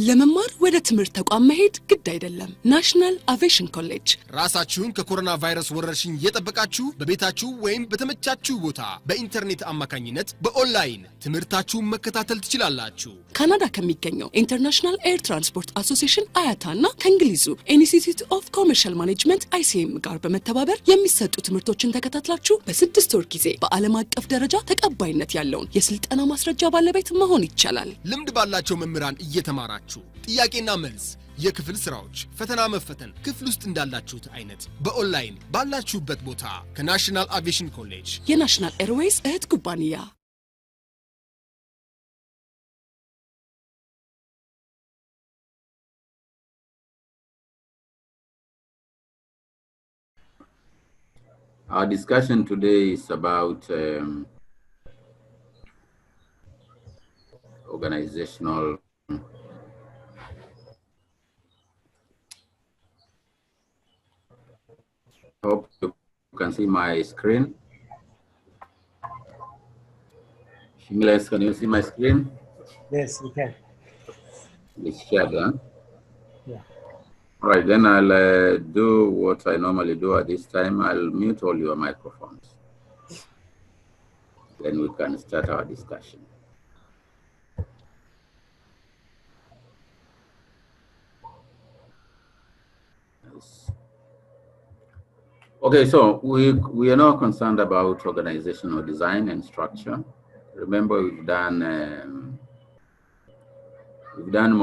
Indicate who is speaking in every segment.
Speaker 1: ለመማር ወደ ትምህርት ተቋም መሄድ ግድ አይደለም። ናሽናል አቪዬሽን ኮሌጅ
Speaker 2: ራሳችሁን ከኮሮና ቫይረስ ወረርሽኝ እየጠበቃችሁ በቤታችሁ ወይም በተመቻችሁ ቦታ በኢንተርኔት አማካኝነት በኦንላይን ትምህርታችሁን መከታተል ትችላላችሁ።
Speaker 1: ካናዳ ከሚገኘው ኢንተርናሽናል ኤር ትራንስፖርት አሶሲዬሽን አያታና ከእንግሊዙ ኢንስቲትዩት ኦፍ ኮመርሻል ማኔጅመንት ICM ጋር በመተባበር የሚሰጡ ትምህርቶችን ተከታትላችሁ በ6 ወር ጊዜ በዓለም አቀፍ ደረጃ ተቀባይነት ያለውን የስልጠና ማስረጃ ባለቤት መሆን ይቻላል።
Speaker 2: ልምድ ባላቸው መምህራን እየተማራችሁ ጥያቄና መልስ፣ የክፍል ስራዎች፣ ፈተና መፈተን ክፍል ውስጥ እንዳላችሁት አይነት በኦንላይን ባላችሁበት ቦታ ከናሽናል አቪዬሽን ኮሌጅ
Speaker 1: የናሽናል ኤርዌይስ እህት ኩባንያ
Speaker 3: Our discussion today is about organizational hope you can see my screen. Shingles, can you see my screen?
Speaker 4: Yes, we can.
Speaker 3: It's shared, huh?
Speaker 4: Yeah.
Speaker 3: All right, then I'll do what I normally do at this time. I'll mute all your microphones. Then we can start our discussion. Okay, so we are now concerned about organizational design and structure. Remember, we've done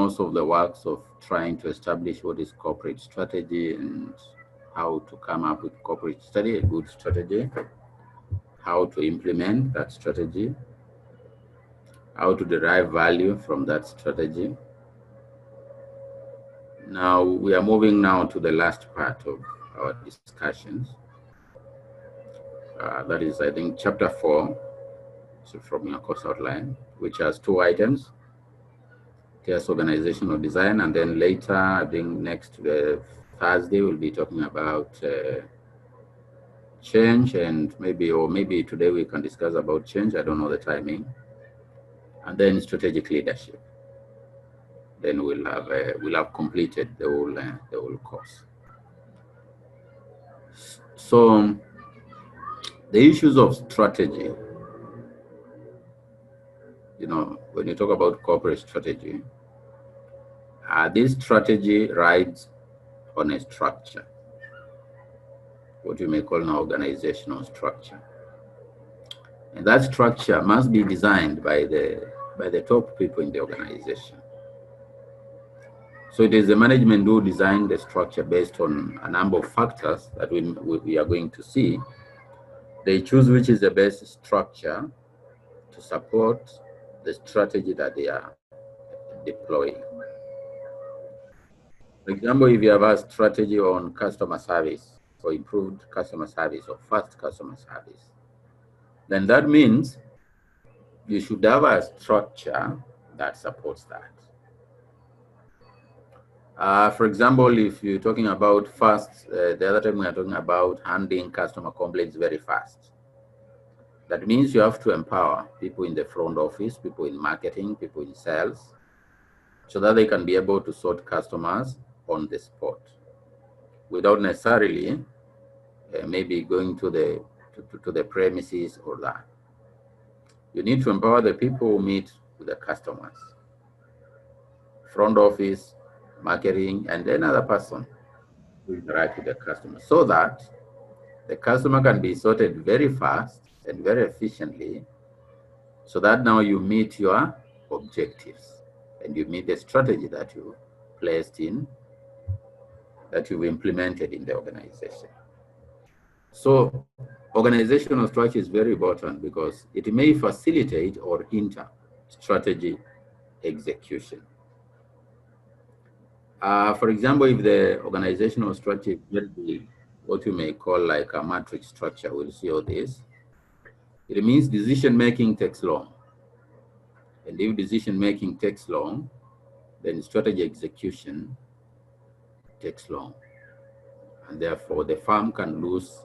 Speaker 3: most of the works of trying to establish what is corporate strategy and how to come up with corporate strategy, a good strategy, how to implement that strategy, how to derive value from that strategy. Now, we are moving now to the last part of our discussions. That is, I think, chapter 4, so from your course outline, which has 2 items. There's organizational design, and then later, I think next Thursday, we'll be talking about change, and maybe today we can discuss about change. I don't know the timing. And then strategic leadership. Then we'll have completed the whole course. So the issues of strategy, you know, when you talk about corporate strategy, this strategy rides on a structure, what you may call an organizational structure. And that structure must be designed by the top people in the organization. So it is the management who design the structure based on a number of factors that we are going to see. They choose which is the best structure to support the strategy that they are deploying. For example, if you have a strategy on customer service, or improved customer service, or fast customer service, then that means you should have a structure that supports that. For example, if you're talking about fast, the other time we are talking about handling customer complaints very fast. That means you have to empower people in the front office, people in marketing, people in sales, so that they can be able to sort customers on the spot without necessarily maybe going to the premises or that. You need to empower the people who meet with the customers, front office, marketing, and another person who interact with the customer, so that the customer can be sorted very fast and very efficiently, so that now you meet your objectives and you meet the strategy that you placed in, that you've implemented in the organization. So organizational structure is very important because it may facilitate or hinder strategy execution. For example, if the organizational structure is very big, what you may call like a matrix structure, we'll see all this. It means decision-making takes long. And if decision-making takes long, then strategy execution takes long. And therefore, the firm can lose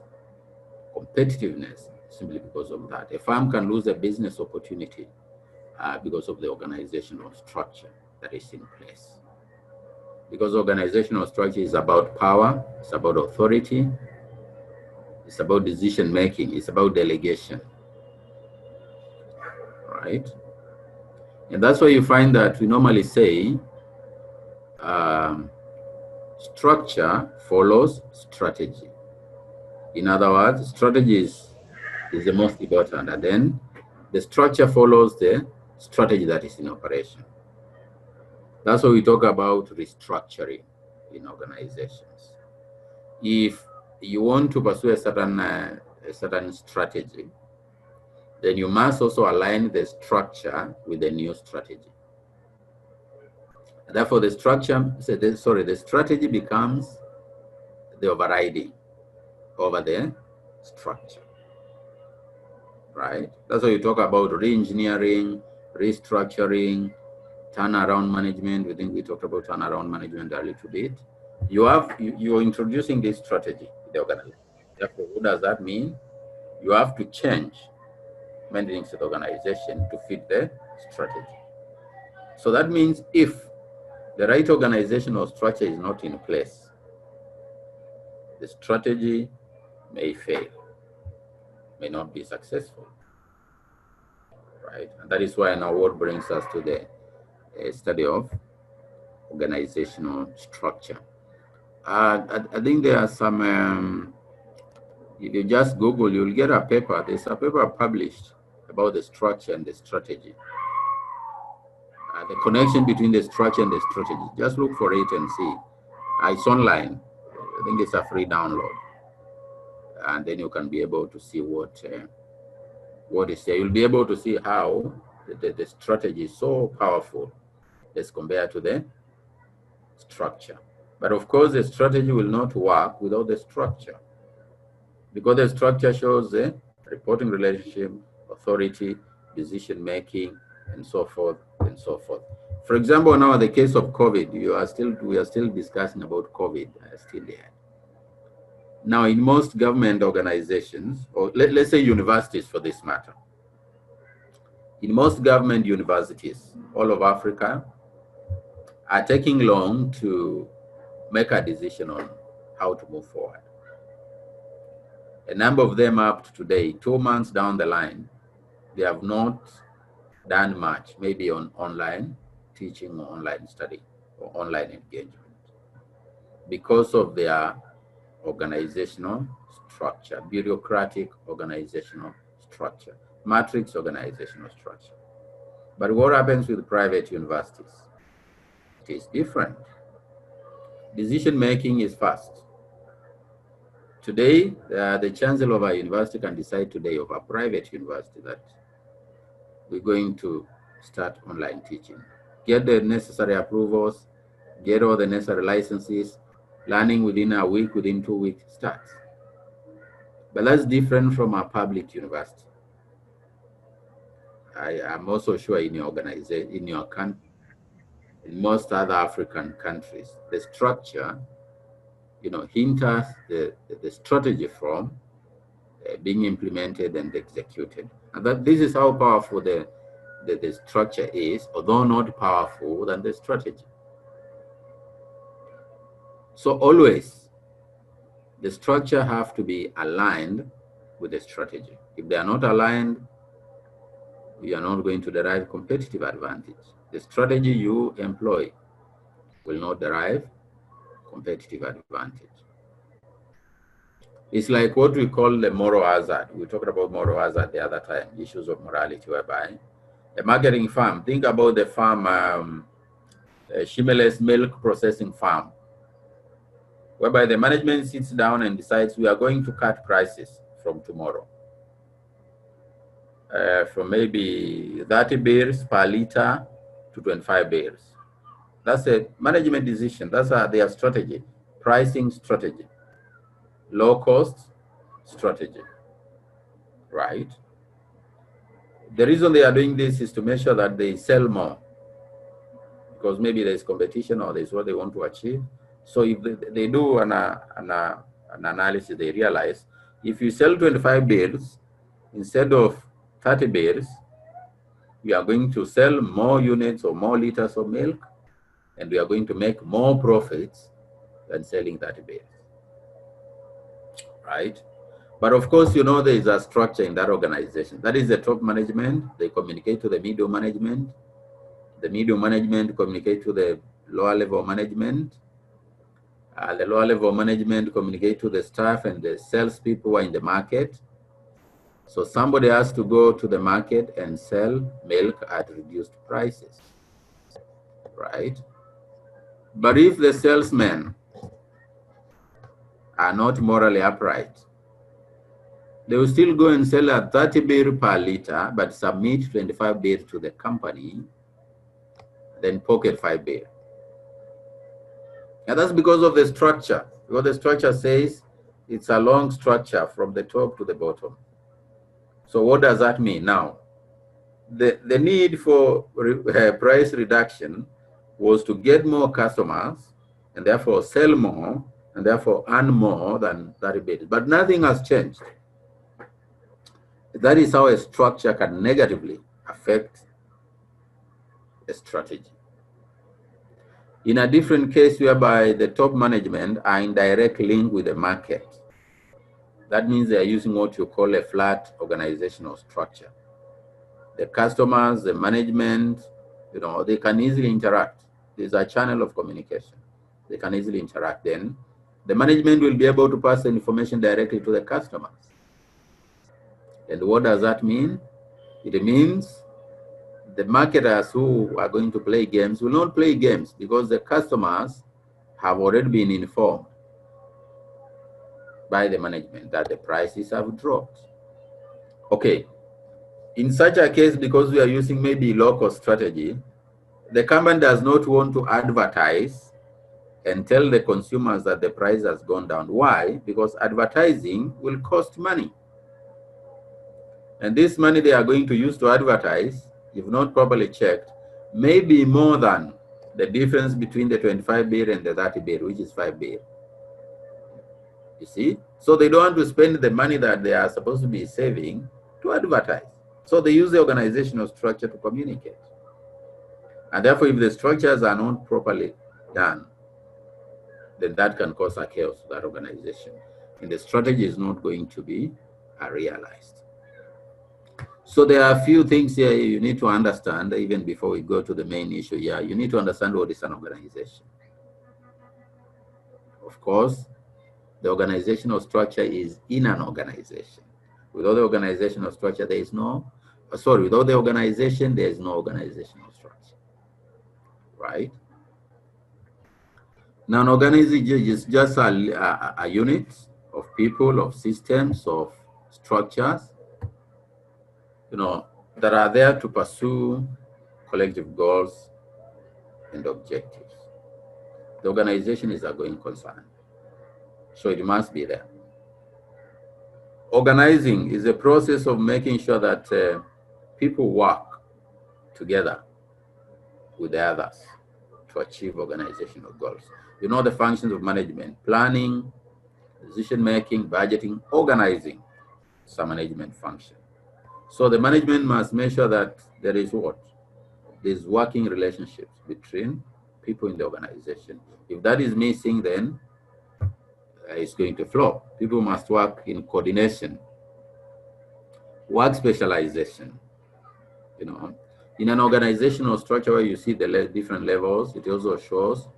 Speaker 3: competitiveness simply because of that. A firm can lose a business opportunity because of the organizational structure. that is in place. Because organizational structure is about power, it's about authority, it's about decision making, it's about delegation, right? And that's why you find that we normally say structure follows strategy. In other words, strategy is the most important, and then the structure follows the strategy that is in operation. That's why we talk about restructuring in organizations. If you want to pursue a certain strategy, then you must also align the structure with the new strategy. Therefore, the strategy becomes the overriding over the structure, right? That's why you talk about re-engineering, restructuring, turnaround management. We think we talked about turnaround management a little bit. You're introducing this strategy in the organization. Therefore, what does that mean? You have to change many things in the organization to fit the strategy. So that means if the right organizational structure is not in place, the strategy may fail, may not be successful, right? And that is why now what brings us to the study of organizational structure. I think there are some, if you just Google, you'll get a paper. There's a paper published about the structure and the strategy. The connection between the structure and the strategy. Just look for it and see. It's online. I think it's a free download. And then you can be able to see what is there. You'll be able to see how the strategy is so powerful as compared to the structure. But of course, the strategy will not work without the structure, because the structure shows the reporting relationship, authority, decision making, and so forth and so forth. For example, now in the case of COVID, we are still discussing about COVID still there. Now, in most government organizations, or let's say universities for this matter, in most government universities all of Africa are taking long to make a decision on how to move forward. A number of them up to today, 2 months down the line, they have not done much, maybe on online teaching or online study or online engagement, because of their organizational structure, bureaucratic organizational structure, matrix organizational structure. But what happens with private universities? It is different. Decision making is fast. Today, the chancellor of our university can decide today, of a private university, that we're going to start online teaching. Get the necessary approvals, get all the necessary licenses, learning within a week, within 2 weeks, starts. But that's different from a public university. I am also sure in your organization, in your country, in most other African countries, the structure, hinders the strategy from being implemented and executed. And that this is how powerful the structure is, although not powerful than the strategy. So always, the structure have to be aligned with the strategy. If they are not aligned, you are not going to derive competitive advantage. The strategy you employ will not derive competitive advantage. It's like what we call the moral hazard. We talked about moral hazard the other time, issues of morality, whereby a marketing farm, think about the farm, Shimele's milk processing farm, whereby the management sits down and decides we are going to cut prices from tomorrow. From maybe 30 beers per liter to 25 beers. That's a management decision. That's their strategy, pricing strategy, low cost strategy, right? The reason they are doing this is to make sure that they sell more, because maybe there's competition or there's what they want to achieve. So if they do an analysis, they realize if you sell 25 beers instead of 30 beers, we are going to sell more units or more liters of milk, and we are going to make more profits than selling 30 bears, right? But of course, you know, there is a structure in that organization. That is the top management. They communicate to the middle management. The middle management communicate to the lower level management. The lower level management communicate to the staff and the salespeople who are in the market. So somebody has to go to the market and sell milk at reduced prices, right? But if the salesmen are not morally upright, they will still go and sell at 30 birr per liter, but submit 25 birr to the company, then pocket 5 birr. And that's because of the structure. Because the structure says it's a long structure from the top to the bottom. So what does that mean now? The need for price reduction was to get more customers and therefore sell more and therefore earn more than that rebate. But nothing has changed. That is how a structure can negatively affect a strategy. In a different case whereby the top management are in direct link with the market, that means they are using what you call a flat organizational structure. The customers, the management, you know, they can easily interact. There's a channel of communication. They can easily interact. Then the management will be able to pass the information directly to the customers. And what does that mean? It means the marketers who are going to play games will not play games because the customers have already been informed by the management that the prices have dropped. Okay. In such a case, because we are using maybe local strategy, the company does not want to advertise and tell the consumers that the price has gone down. Why? Because advertising will cost money. And this money they are going to use to advertise, if not properly checked, may be more than the difference between the 25 birr and the 30 birr, which is 5 birr. You see? So they don't want to spend the money that they are supposed to be saving to advertise. So they use the organizational structure to communicate. And therefore, if the structures are not properly done, then that can cause a chaos to that organization. And the strategy is not going to be realized. So there are a few things here you need to understand, even before we go to the main issue here. You need to understand what is an organization. Of course, the organizational structure is in an organization. Without the organizational structure, there is no, without the organization, there is no organizational structure, right? Now, an organization is just a unit of people, of systems, of structures, you know, that are there to pursue collective goals and objectives. The organization is a going concern, so it must be there. Organizing is a process of making sure that people work together with the others to achieve organizational goals. You know the functions of management: planning, decision-making, budgeting, organizing. It's a management function. So the management must make sure that there is what? There's working relationships between people in the organization. If that is missing, then it's going to flop. People must work in coordination, work specialization. You know, in an organizational structure where you see the different levels, it also shows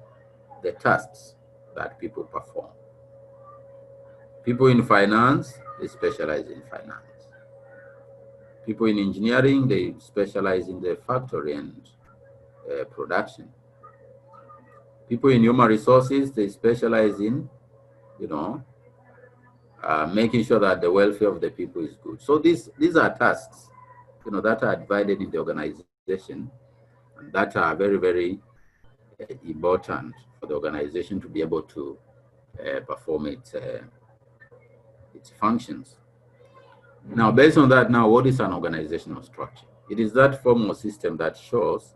Speaker 3: the tasks that people perform. People in finance, they specialize in finance. People in engineering, they specialize in the factory and production. People in human resources, they specialize in, you know, making sure that the welfare of the people is good. So these are tasks, you know, that are divided in the organization and that are very, very important for the organization to be able to perform its functions. Now, based on that, now what is an organizational structure? It is that form or system that shows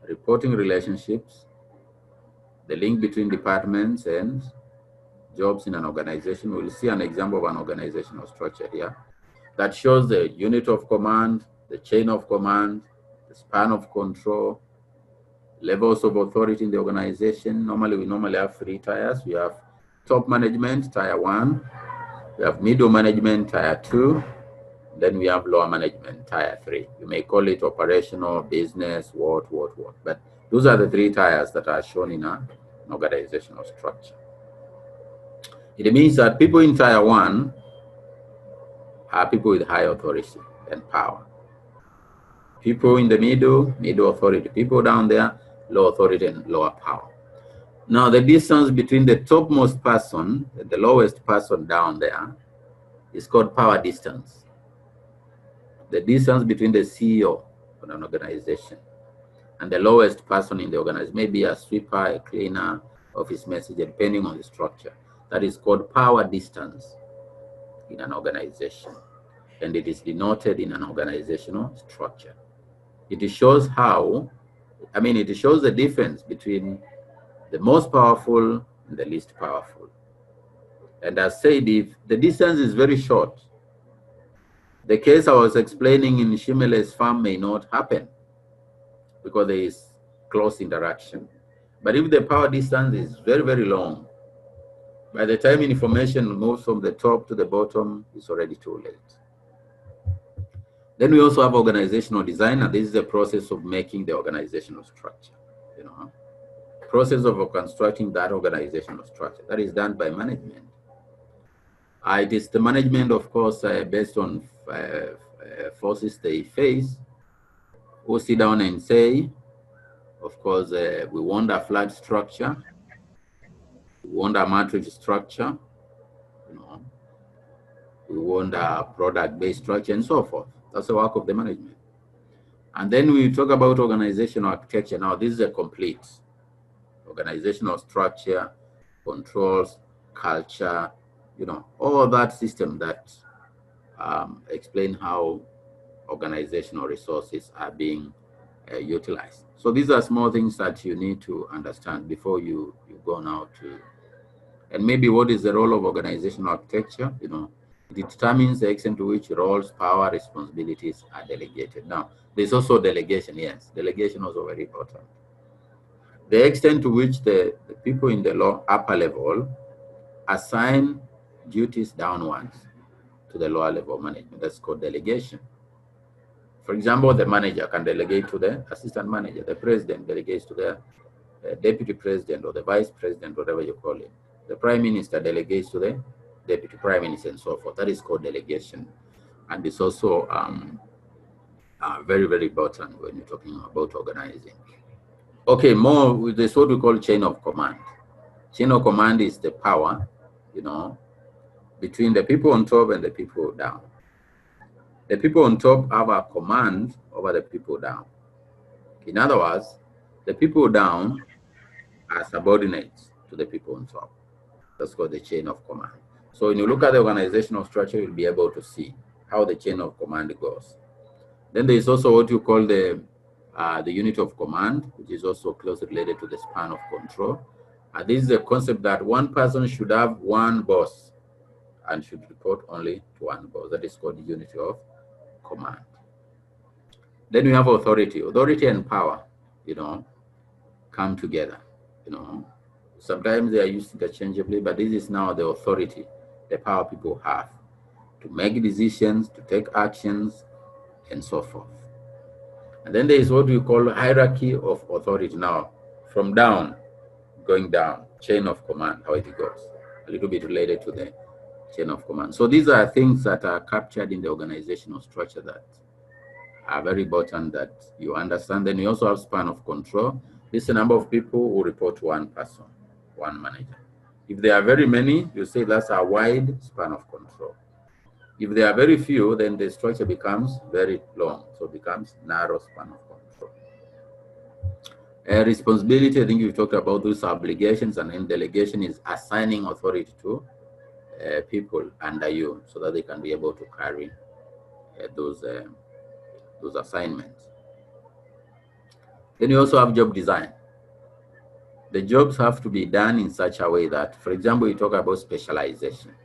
Speaker 3: reporting relationships, the link between departments and jobs in an organization. We'll see an example of an organizational structure here that shows the unit of command, the chain of command, the span of control, Levels of authority in the organization. We normally have 3 tiers. We have top management, tier 1. We have middle management, tier 2. Then we have lower management, tier 3. You may call it operational, business, what. But those are the 3 tiers that are shown in an organizational structure. It means that people in tier 1 are people with high authority and power. People in the middle authority. People down there, low authority and lower power. Now, the distance between the topmost person and the lowest person down there is called power distance. The distance between the CEO of an organization and the lowest person in the organization, maybe a sweeper, a cleaner, office messenger, depending on the structure. That is called power distance in an organization. And it is denoted in an organizational structure. It shows it shows the difference between the most powerful and the least powerful. And as said, if the distance is very short, the case I was explaining in Shimele's farm may not happen because there is close interaction. But if the power distance is very, very long, by the time information moves from the top to the bottom, it's already too late. Then we also have organizational design, and this is the process of making the organizational structure. Process of constructing that organizational structure. That is done by management. It is the management, of course, based on forces they face, who sit down and say, of course, we want a flat structure, we want a matrix structure, we want a product-based structure, and so forth. That's the work of the management. And then we talk about organizational architecture. Now, this is a complete organizational structure, controls, culture, all that system that explain how organizational resources are being utilized. So these are small things that you need to understand before you go now to, and maybe what is the role of organizational architecture? It determines the extent to which roles, power, responsibilities are delegated. Now, there's also delegation. Yes, delegation also very important. The extent to which the people in the upper level assign duties downwards to the lower level management. That's called delegation. For example, the manager can delegate to the assistant manager. The president delegates to the deputy president or the vice president, whatever you call it. The prime minister delegates to the deputy prime minister and so forth. That is called delegation. And it's also very, very important when you're talking about organizing. Okay, more with this, what we call chain of command. Chain of command is the power, between the people on top and the people down. The people on top have a command over the people down. In other words, the people down are subordinates to the people on top. That's called the chain of command. So when you look at the organizational structure, you'll be able to see how the chain of command goes. Then there is also what you call the unit of command, which is also closely related to the span of control. This is a concept that one person should have one boss and should report only to one boss. That is called the unit of command. Then we have authority. Authority and power, come together. Sometimes they are used interchangeably, but this is now the authority, the power people have to make decisions, to take actions, and so forth. And then there is what we call hierarchy of authority. Now, from down, going down, chain of command, how it goes, a little bit related to the chain of command. So these are things that are captured in the organizational structure that are very important that you understand. Then you also have span of control. This is the number of people who report to one person, one manager. If there are very many, you say that's a wide span of control. If there are very few, then the structure becomes very long, so it becomes narrow span of control. Responsibility, I think we talked about those obligations, and then delegation is assigning authority to people under you so that they can be able to carry those assignments. Then you also have job design. The jobs have to be done in such a way that, for example, you talk about specialization.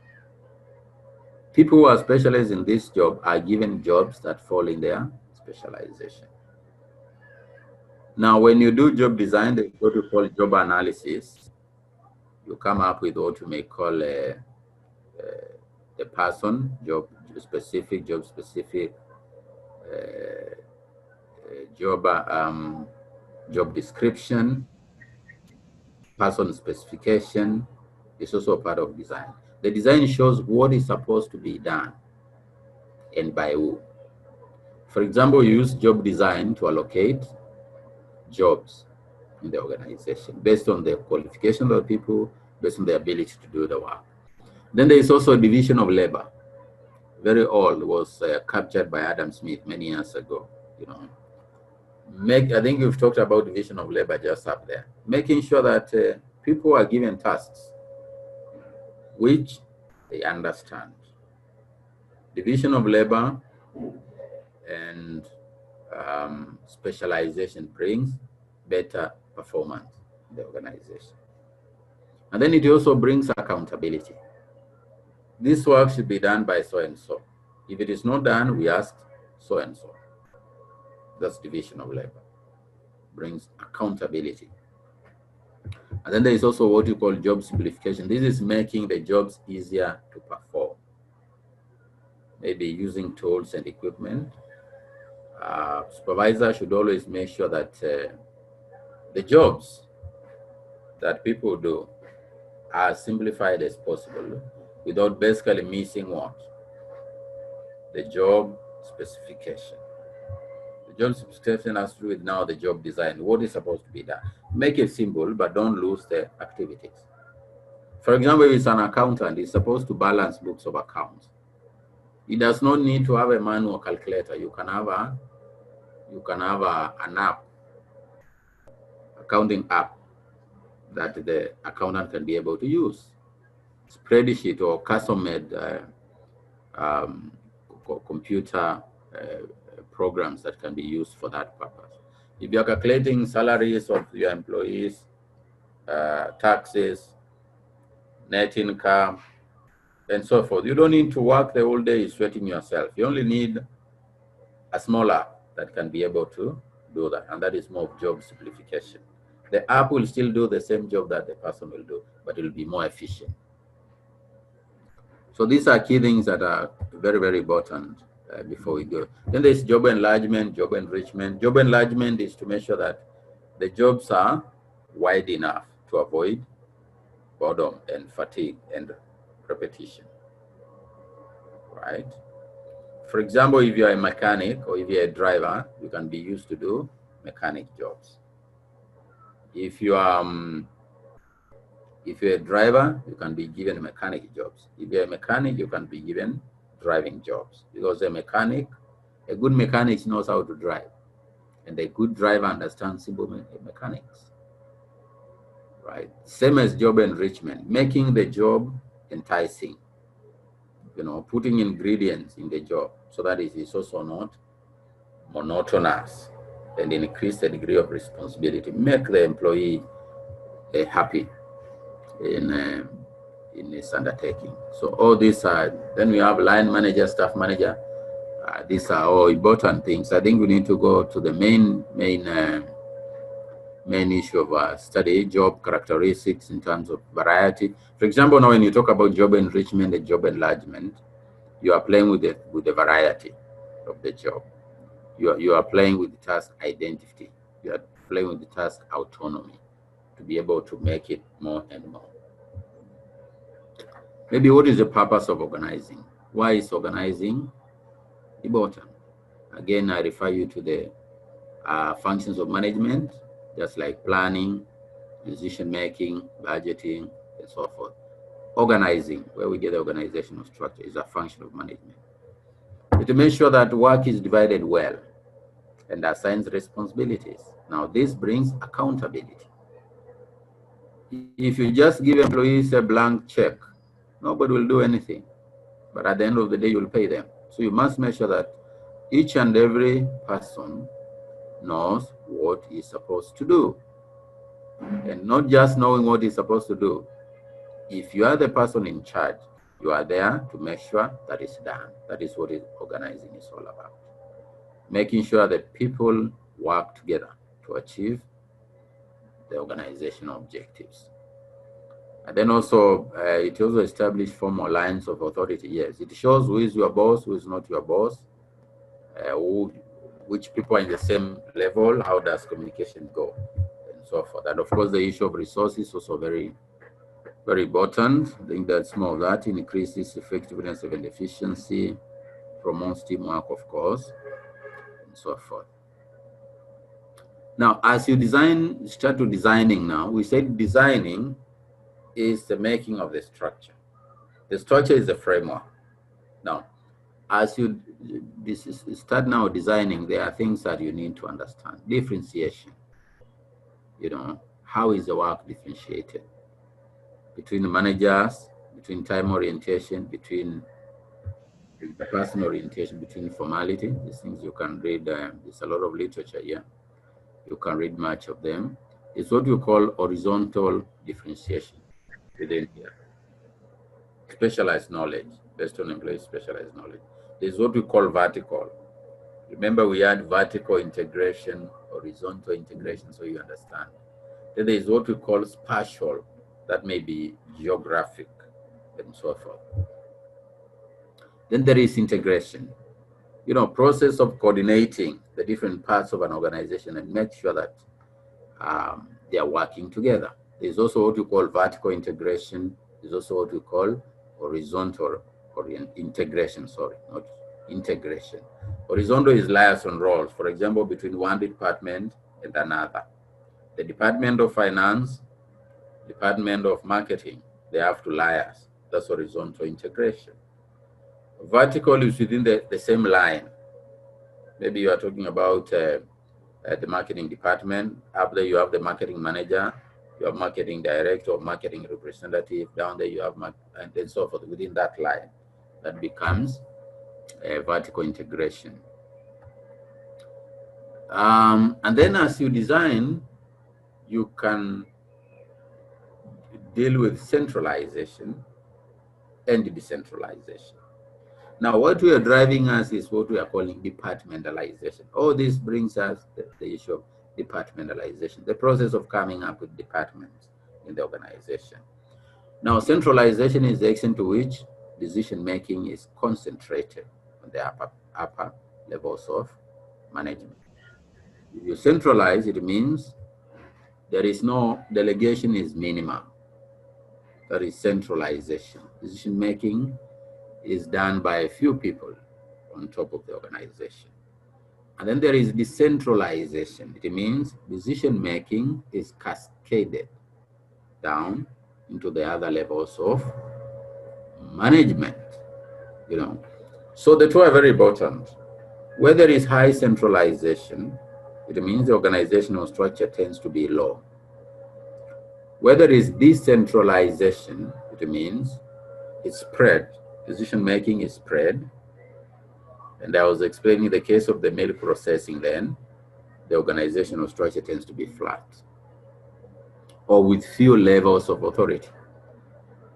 Speaker 3: People who are specialized in this job are given jobs that fall in their specialization. Now, when you do job design, there's what we call job analysis. You come up with what you may call a person, job specific, job description, person specification is also a part of design. The design shows what is supposed to be done and by who. For example, you use job design to allocate jobs in the organization based on the qualification of the people, based on the ability to do the work. Then there is also a division of labor. Very old, was captured by Adam Smith many years ago. You know, I think we've talked about division of labor just up there. Making sure that people are given tasks which they understand. Division of labor and specialization brings better performance in the organization. And then it also brings accountability. This work should be done by so and so. If it is not done, we ask so and so. That's division of labor. Brings accountability. And then there is also what you call job simplification. This is making the jobs easier to perform. Maybe using tools and equipment. Supervisor should always make sure that the jobs that people do are simplified as possible without basically missing what? The job specification. The job specification has to do with now the job design, what is supposed to be done. Make it simple, but don't lose the activities. For example, if it's an accountant, he's supposed to balance books of accounts. He does not need to have a manual calculator. You can have an app, accounting app, that the accountant can be able to use. Spreadsheet or custom-made computer programs that can be used for that purpose. If you're calculating salaries of your employees, taxes, net income, and so forth, you don't need to work the whole day sweating yourself. You only need a small app that can be able to do that, and that is more of job simplification. The app will still do the same job that the person will do, but it will be more efficient. So these are key things that are very, very important before we go. Then there's job enlargement, job enrichment. Job enlargement is to make sure that the jobs are wide enough to avoid boredom and fatigue and repetition, right? For example, if you're a mechanic or if you're a driver, you can be used to do mechanic jobs. If you're a driver, you can be given mechanic jobs. If you're a mechanic, you can be given driving jobs, because a good mechanic knows how to drive, and a good driver understands simple mechanics, right? Same as job enrichment, making the job enticing, you know, putting ingredients in the job so that it is also not monotonous, and increase the degree of responsibility, make the employee happy in this undertaking. So all these are, then we have line manager, staff manager. These are all important things. I think we need to go to the main issue of our study, job characteristics in terms of variety. For example, now when you talk about job enrichment and job enlargement, you are playing with the variety of the job. You are playing with the task identity. You are playing with the task autonomy to be able to make it more and more. Maybe what is the purpose of organizing? Why is organizing important? Again, I refer you to the functions of management, just like planning, decision-making, budgeting, and so forth. Organizing, where we get the organizational structure, is a function of management. To make sure that work is divided well and assigns responsibilities. Now, this brings accountability. If you just give employees a blank check, nobody will do anything. But at the end of the day, you'll pay them. So you must make sure that each and every person knows what he's supposed to do. And not just knowing what he's supposed to do. If you are the person in charge, you are there to make sure that it's done. That is what organizing is all about. Making sure that people work together to achieve the organizational objectives. And then also, it also establishes formal lines of authority. Yes, it shows who is your boss, who is not your boss, which people are in the same level, how does communication go, and so forth. And of course, the issue of resources is also very, very important. I think that's more of that. It increases effectiveness and efficiency, promotes teamwork, of course, and so forth. Now, as you start to designing now, we said designing is the making of the structure. The structure is the framework. Now, as you start now designing, there are things that you need to understand. Differentiation. You know, how is the work differentiated? Between the managers, between time orientation, between the person orientation, between formality. These things you can read, there's a lot of literature here. You can read much of them. It's what you call horizontal differentiation within here. Specialized knowledge, based on employee specialized knowledge. There's what we call vertical. Remember, we had vertical integration, horizontal integration, so you understand. Then there's what we call spatial, that may be geographic, and so forth. Then there is integration. You know, process of coordinating the different parts of an organization and make sure that they are working together. There's also what we call vertical integration. There's also what we call horizontal integration, sorry, not integration. Horizontal is liaison roles, for example, between one department and another. The Department of Finance, Department of Marketing, they have to liaise. That's horizontal integration. Vertical is within the same line. Maybe you are talking about the marketing department. Up there you have the marketing manager, you have marketing director or marketing representative. Down there you have, and then so forth. Within that line, that becomes a vertical integration. And then as you design, you can deal with centralization and decentralization. Now, what we are driving us is what we are calling departmentalization. All this brings us the issue of departmentalization, the process of coming up with departments in the organization. Now, centralization is the extent to which decision-making is concentrated on the upper levels of management. If you centralize, it means there is no delegation, is minimal. That is centralization. Decision-making is done by a few people on top of the organization. And then there is decentralization. It means decision-making is cascaded down into the other levels of management, you know. So the two are very important. Where there is high centralization, it means the organizational structure tends to be low. Where there is decentralization, it means it's spread. Decision-making is spread. And I was explaining the case of the milk processing then, the organizational structure tends to be flat or with few levels of authority.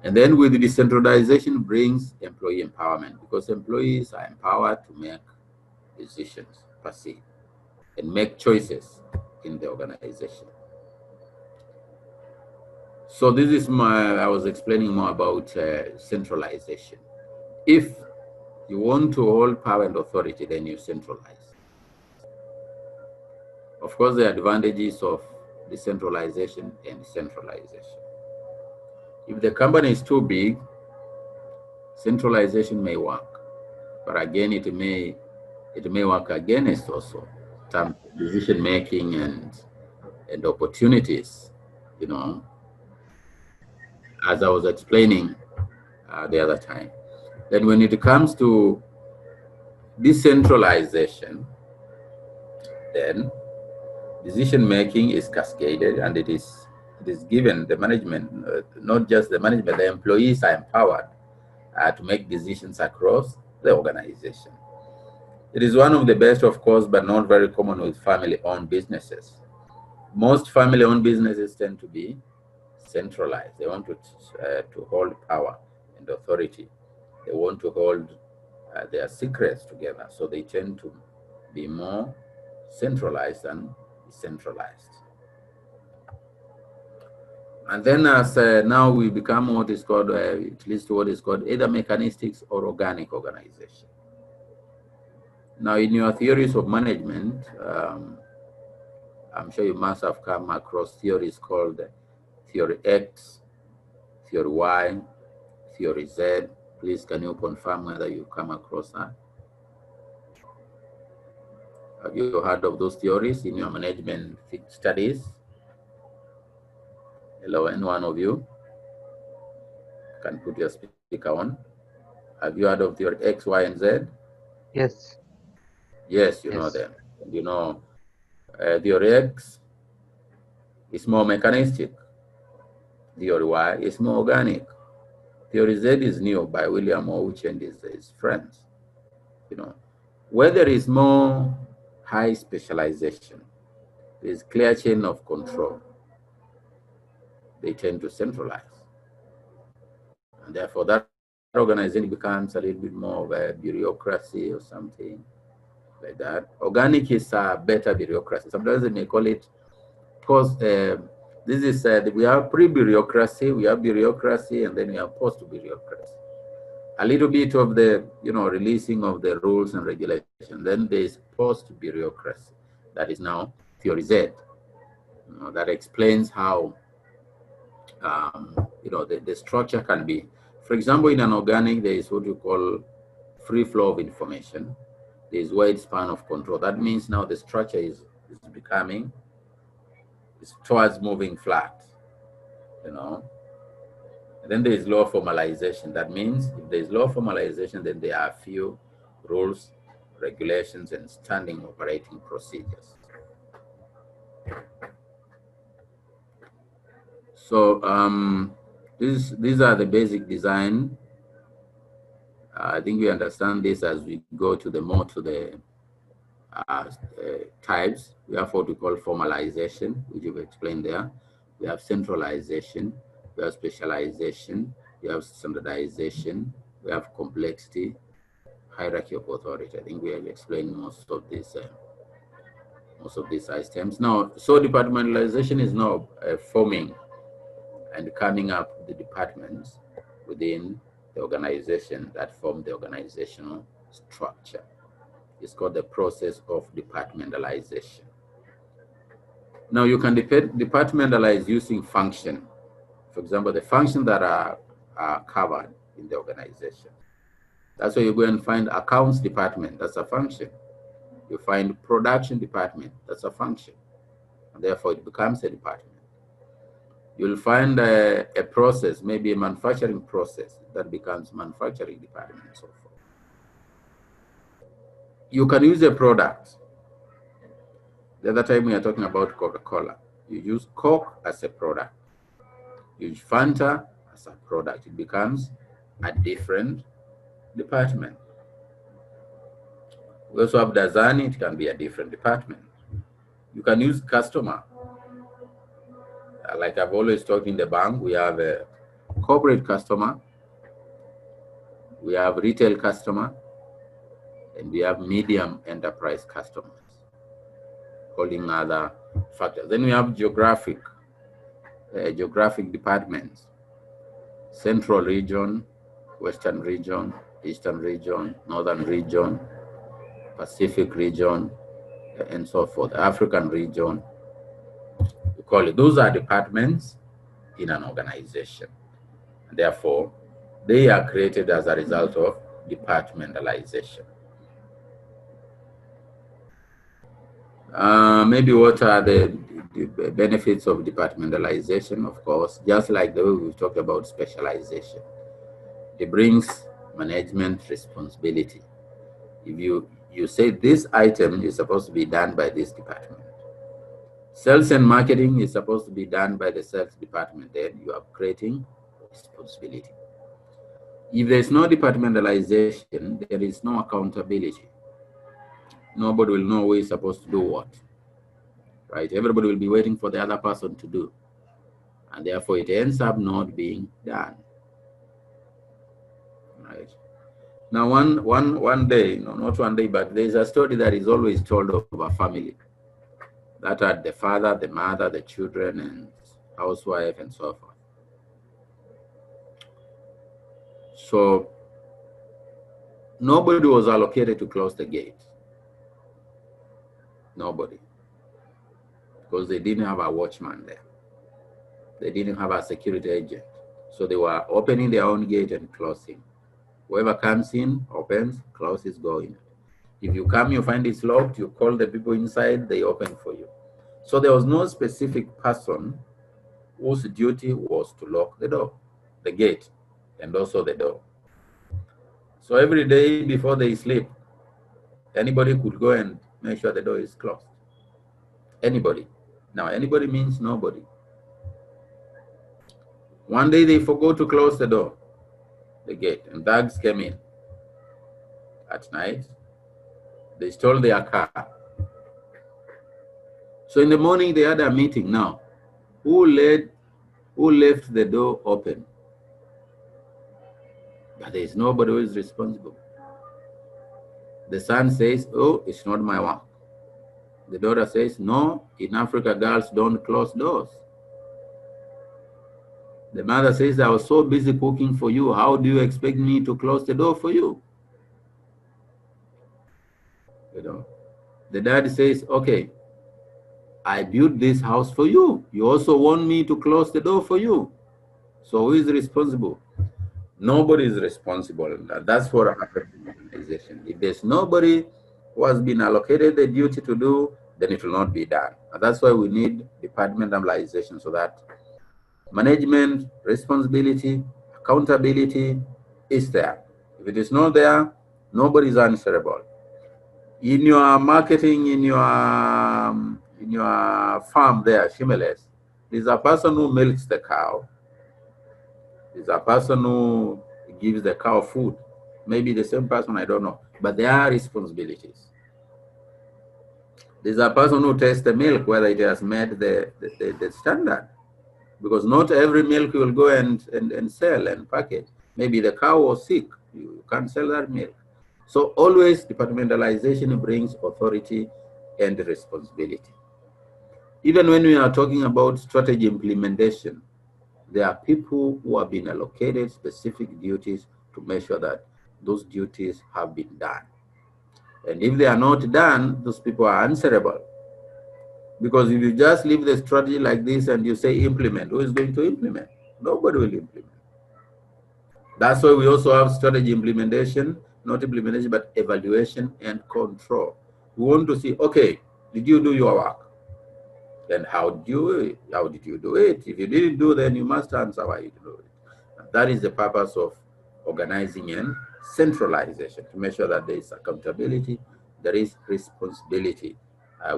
Speaker 3: And then with the decentralization brings employee empowerment, because employees are empowered to make decisions per se and make choices in the organization. So this is I was explaining more about centralization. If you want to hold power and authority, then you centralize. Of course, the advantages of decentralization and centralization. If the company is too big, centralization may work, but again, it may work against also some decision making and opportunities, you know, as I was explaining the other time. Then when it comes to decentralization, then decision making is cascaded, and it is given the management, not just the management, the employees are empowered to make decisions across the organization. It is one of the best, of course, but not very common with family-owned businesses. Most family-owned businesses tend to be centralized. They want to hold power and authority. They want to hold their secrets together, so they tend to be more centralized than centralized. And then as now we become what is called, it leads to what is called either mechanistics or organic organization. Now in your theories of management, I'm sure you must have come across theories called theory X, theory Y, theory Z. Please, can you confirm whether you come across that? Have you heard of those theories in your management studies? Hello, any one of you? Can put your speaker on. Have you heard of theory X, Y, and Z?
Speaker 5: Yes.
Speaker 3: Yes, you know them. You know, theory X is more mechanistic. Theory Y is more organic. Theory Z is new by William Ouch and his friends. You know, where there is more high specialization, there is clear chain of control, they tend to centralize. And therefore that organization becomes a little bit more of a bureaucracy or something like that. Organic is a better bureaucracy. Sometimes they may call it, because this is, we have pre-bureaucracy, we have bureaucracy, and then we have post-bureaucracy. A little bit of the, releasing of the rules and regulations. Then there is post-bureaucracy. That is now theory Z. That explains how, the structure can be. For example, in an organic, there is what you call free flow of information. There is wide span of control. That means now the structure is becoming, it's towards moving flat, And then there is low formalization. That means if there is low formalization, then there are few rules, regulations, and standing operating procedures. So these are the basic design. I think we understand this as we go to the more to the types. We have what we call formalization, which you've explained there. We have centralization. We have specialization, we have standardization, we have complexity, hierarchy of authority. I think we have explained most of these items. Now, so departmentalization is now forming and coming up the departments within the organization that form the organizational structure. It's called the process of departmentalization. Now, you can departmentalize using function. For example, the functions that are covered in the organization. That's why you go and find accounts department, that's a function. You find production department, that's a function. And therefore it becomes a department. You'll find a process, maybe a manufacturing process, that becomes manufacturing department and so forth. You can use a product. The other time we are talking about Coca-Cola. You use Coke as a product. Use Fanta as a product, it becomes a different department. We also have Dazani, it can be a different department. You can use customer. Like I've always talked in the bank, we have a corporate customer, we have retail customer, and we have medium enterprise customers, holding other factors. Then we have geographic departments, central region, western region, eastern region, northern region, Pacific region, and so forth, African region. We call it, those are departments in an organization. And therefore, they are created as a result of departmentalization. Maybe what are the benefits of departmentalization? Of course, just like the way we talked about specialization, it brings management responsibility. If you say this item is supposed to be done by this department, sales and marketing is supposed to be done by the sales department, then you are creating responsibility. If there is no departmentalization, there is no accountability. Nobody will know who is supposed to do what, right? Everybody will be waiting for the other person to do, and therefore it ends up not being done, right? Now, one day, not one day, but there's a story that is always told of a family That are the father, the mother, the children, and housewife, and so forth. So nobody was allocated to close the gate. Nobody. Because they didn't have a watchman there. They didn't have a security agent. So they were opening their own gate and closing. Whoever comes in, opens, closes, go in. If you come, you find it's locked, you call the people inside, they open for you. So there was no specific person whose duty was to lock the door, the gate, and also the door. So every day before they sleep, anybody could go and make sure the door is closed. Anybody. Now, anybody means nobody. One day they forgot to close the door, the gate, and thugs came in at night. They stole their car. So in the morning they had a meeting. Now, who left the door open? But there is nobody who is responsible. The son says, oh, it's not my work. The daughter says, no, in Africa, girls don't close doors. The mother says, I was so busy cooking for you. How do you expect me to close the door for you? You know, the dad says, okay, I built this house for you. You also want me to close the door for you. So who is responsible? Nobody is responsible. That's what happened in the organization. If there's nobody who has been allocated the duty to do, then it will not be done. And that's why we need departmentalization, so that management, responsibility, accountability is there. If it is not there, nobody is answerable. In your marketing, in your farm there, Shimeles, there's a person who milks the cow. There's a person who gives the cow food. Maybe the same person, I don't know. But there are responsibilities. There's a person who tests the milk, whether it has met the standard. Because not every milk you will go and sell and package. Maybe the cow was sick. You can't sell that milk. So always departmentalization brings authority and responsibility. Even when we are talking about strategy implementation, there are people who have been allocated specific duties to make sure that those duties have been done. And if they are not done, those people are answerable. Because if you just leave the strategy like this and you say implement, who is going to implement? Nobody will implement. That's why we also have strategy implementation, not implementation, but evaluation and control. We want to see, okay, did you do your work? Then how did you do it? If you didn't do, then you must answer why you did it. And that is the purpose of organizing and centralization, to make sure that there is accountability, there is responsibility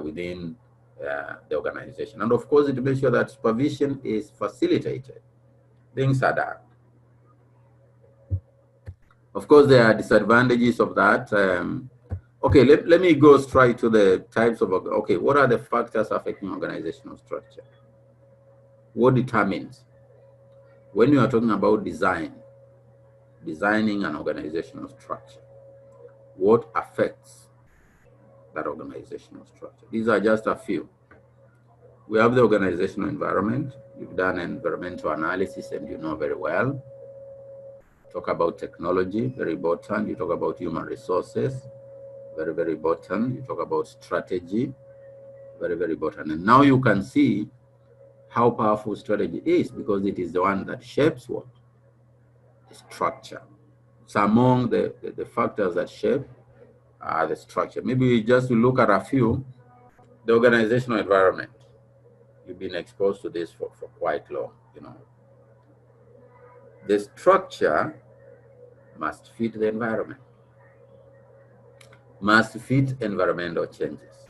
Speaker 3: within the organization. And of course, to make sure that supervision is facilitated. Things are done. Of course, there are disadvantages of that. Okay, let me go straight to the types of, okay, what are the factors affecting organizational structure? What determines? When you are talking about designing an organizational structure, what affects that organizational structure? These are just a few. We have the organizational environment. You've done environmental analysis and you know very well. Talk about technology, very important. You talk about human resources, very, very important. You talk about strategy, very, very important. And now you can see how powerful strategy is, because it is the one that shapes what? The structure. So among the factors that shape the structure. Maybe just to look at a few. The organizational environment. You've been exposed to this for quite long, you know. The structure must fit the environment, must fit environmental changes,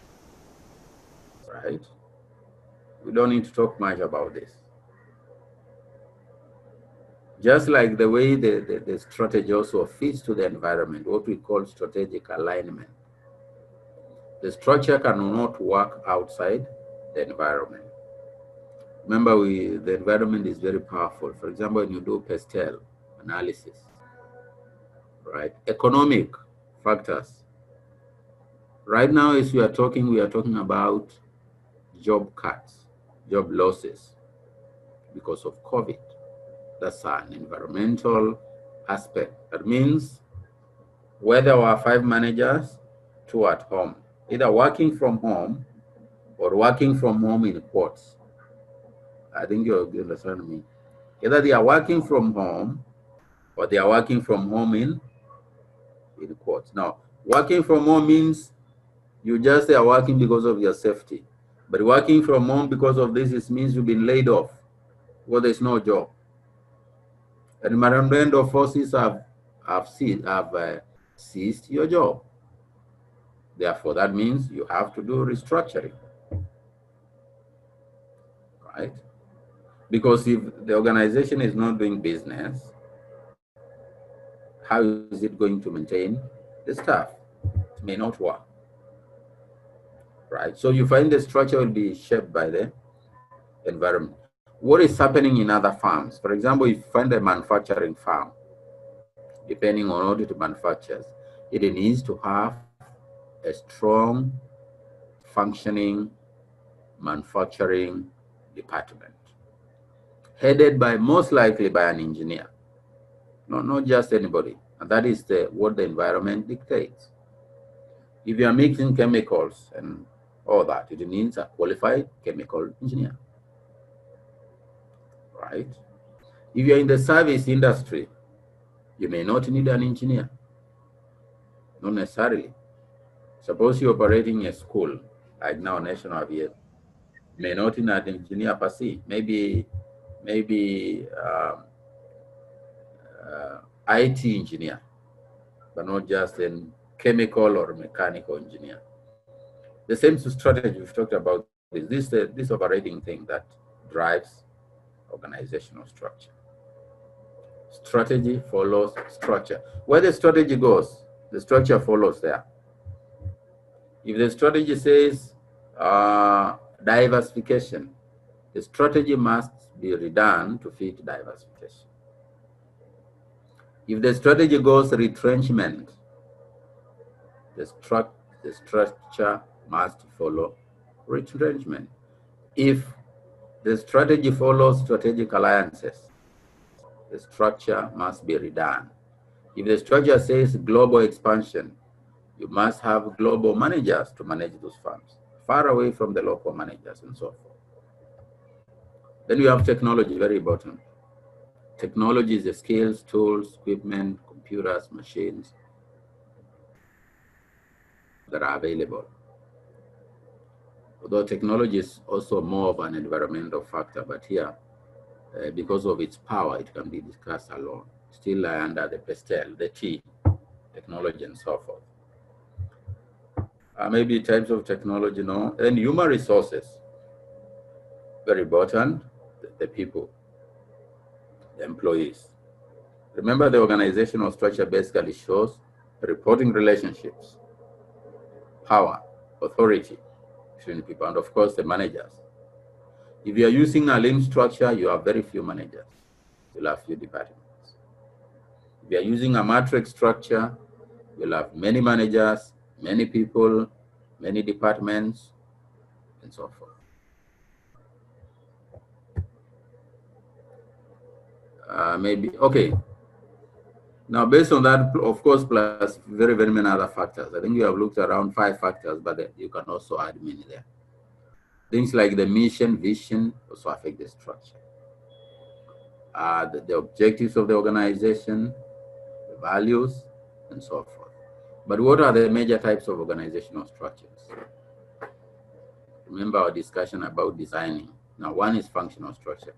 Speaker 3: right? We don't need to talk much about this. Just like the way the strategy also fits to the environment, what we call strategic alignment. The structure cannot work outside the environment. Remember, the environment is very powerful. For example, when you do pastel analysis, right? Economic factors. Right now, as we are talking about job cuts, job losses because of COVID. That's an environmental aspect. That means whether our 5 managers, 2 at home, either working from home or working from home in quotes. I think you understand me. Either they are working from home or they are working from home in quotes. Now, working from home means you just are working because of your safety. But working from home because of this, it means you've been laid off because there's no job. And environmental forces have seized your job. Therefore, that means you have to do restructuring, right? Because if the organization is not doing business, how is it going to maintain the staff? It may not work, right? So you find the structure will be shaped by the environment. What is happening in other farms? For example, if you find a manufacturing farm, depending on what it manufactures, it needs to have a strong, functioning manufacturing department, headed by, most likely by an engineer, not just anybody. And that is what the environment dictates. If you are mixing chemicals and all that, it needs a qualified chemical engineer, right? If you're in the service industry, you may not need an engineer, not necessarily. Suppose you're operating a school, like now National Aviation, may not need an engineer per se, maybe IT engineer, but not just a chemical or mechanical engineer. The same strategy we've talked about is this operating thing that drives organizational structure. Strategy follows structure. Where the strategy goes, the structure follows there. If the strategy says diversification, the strategy must be redone to fit diversification. If the strategy goes retrenchment, the structure must follow retrenchment. If the strategy follows strategic alliances, the structure must be redone. If the structure says global expansion, you must have global managers to manage those firms, far away from the local managers and so forth. Then you have technology, very important. Technology is the skills, tools, equipment, computers, machines that are available. Although technology is also more of an environmental factor, but here, because of its power, it can be discussed alone. Still under the pestle, the T, technology and so forth. Maybe types of technology, no. And human resources, very important, the people, the employees. Remember, the organizational structure basically shows reporting relationships, power, authority between people, and of course the managers. If you are using a lean structure, you have very few managers. You'll have few departments. If you are using a matrix structure, you'll have many managers, many people, many departments, and so forth. Maybe, okay. Now, based on that, of course, plus very, very many other factors. I think you have looked around 5 factors, but you can also add many there. Things like the mission, vision also affect the structure. The objectives of the organization, the values, and so forth. But what are the major types of organizational structures? Remember our discussion about designing. Now, one is functional structure,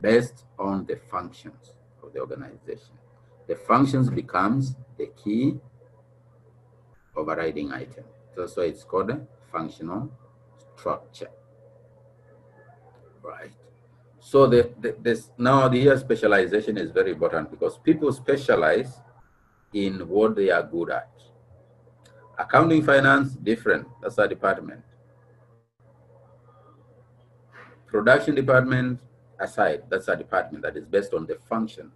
Speaker 3: based on the functions of the organization. The functions becomes the key overriding item. That's why it's called a functional structure, right? So now the specialization is very important because people specialize in what they are good at. Accounting, finance, different, that's a department. Production department, aside, that's a department that is based on the function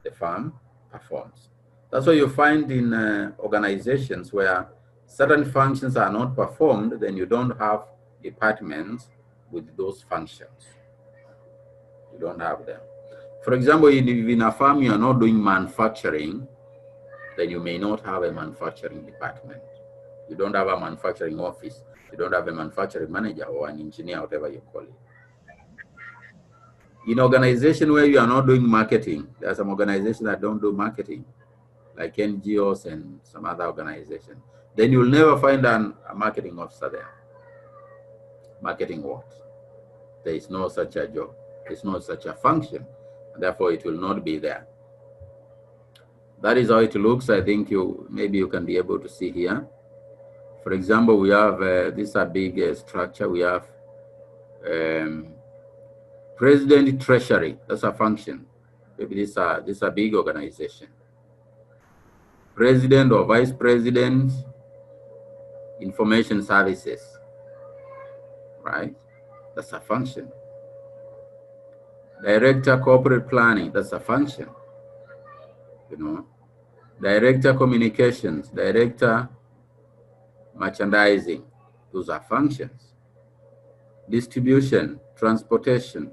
Speaker 3: the firm performs. That's why you find in organizations where certain functions are not performed, then you don't have departments with those functions. You don't have them. For example, if in a firm you are not doing manufacturing, then you may not have a manufacturing department. You don't have a manufacturing office. You don't have a manufacturing manager or an engineer, whatever you call it. In organization where you are not doing marketing, there are some organizations that don't do marketing, like NGOs and some other organizations. Then you'll never find a marketing officer there. Marketing what? There is no such a job. There's no such a function. And therefore, it will not be there. That is how it looks. I think maybe you can be able to see here. For example, we have this is a big structure. We have President Treasury. That's a function. Maybe this is a big organization. President or Vice President, Information Services. Right? That's a function. Director Corporate Planning. That's a function. You know. Director Communications. Director Merchandising. Those are functions. Distribution, Transportation,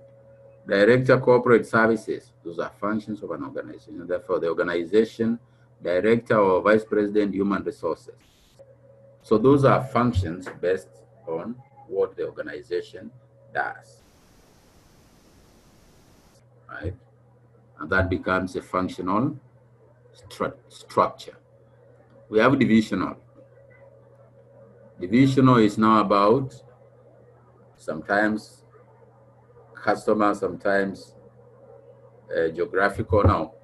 Speaker 3: Director Corporate Services. Those are functions of an organization. And therefore, the organization, Director or Vice President, Human Resources. So those are functions based on what the organization does. Right? And that becomes a functional structure. We have divisional. Divisional is now about sometimes customer, sometimes geographical. Now,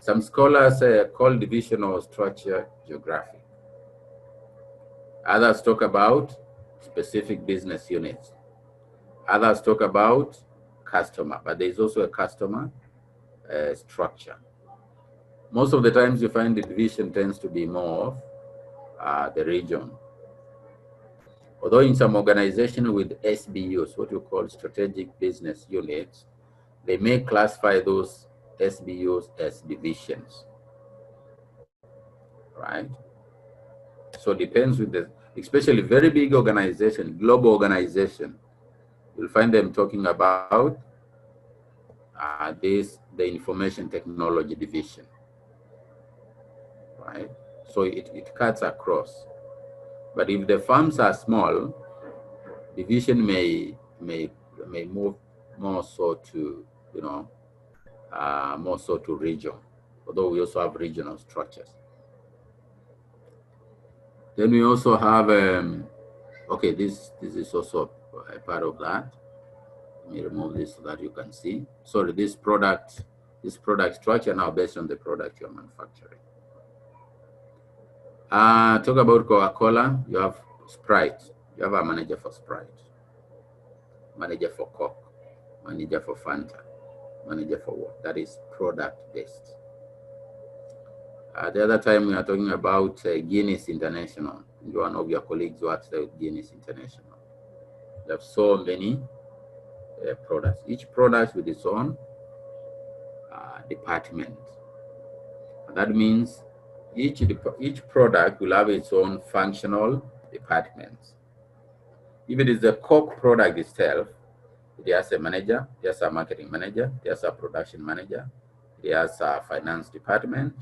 Speaker 3: some scholars call divisional structure geographic. Others talk about specific business units. Others talk about customer, but there is also a customer structure. Most of the times you find the division tends to be more of the region. Although in some organizations with SBUs, what you call strategic business units, they may classify those SBUs as divisions, right? So it depends with especially very big organization, global organization, you'll find them talking about the information technology division, right? So it cuts across. But if the firms are small, division may move more so to, more so to region, although we also have regional structures. Then we also have, okay, this is also a part of that. Let me remove this so that you can see. Sorry, this product structure now based on the product you're manufacturing. Talk about Coca-Cola, you have Sprite. You have a manager for Sprite, manager for Coke, manager for Fanta, manager for what? That is product-based. The other time we are talking about Guinness International. One of your colleagues works with Guinness International. They have so many products. Each product with its own department. And that means each product will have its own functional departments. If it is the Coke product itself, it has a manager, it has a marketing manager, it has a production manager, it has a finance department,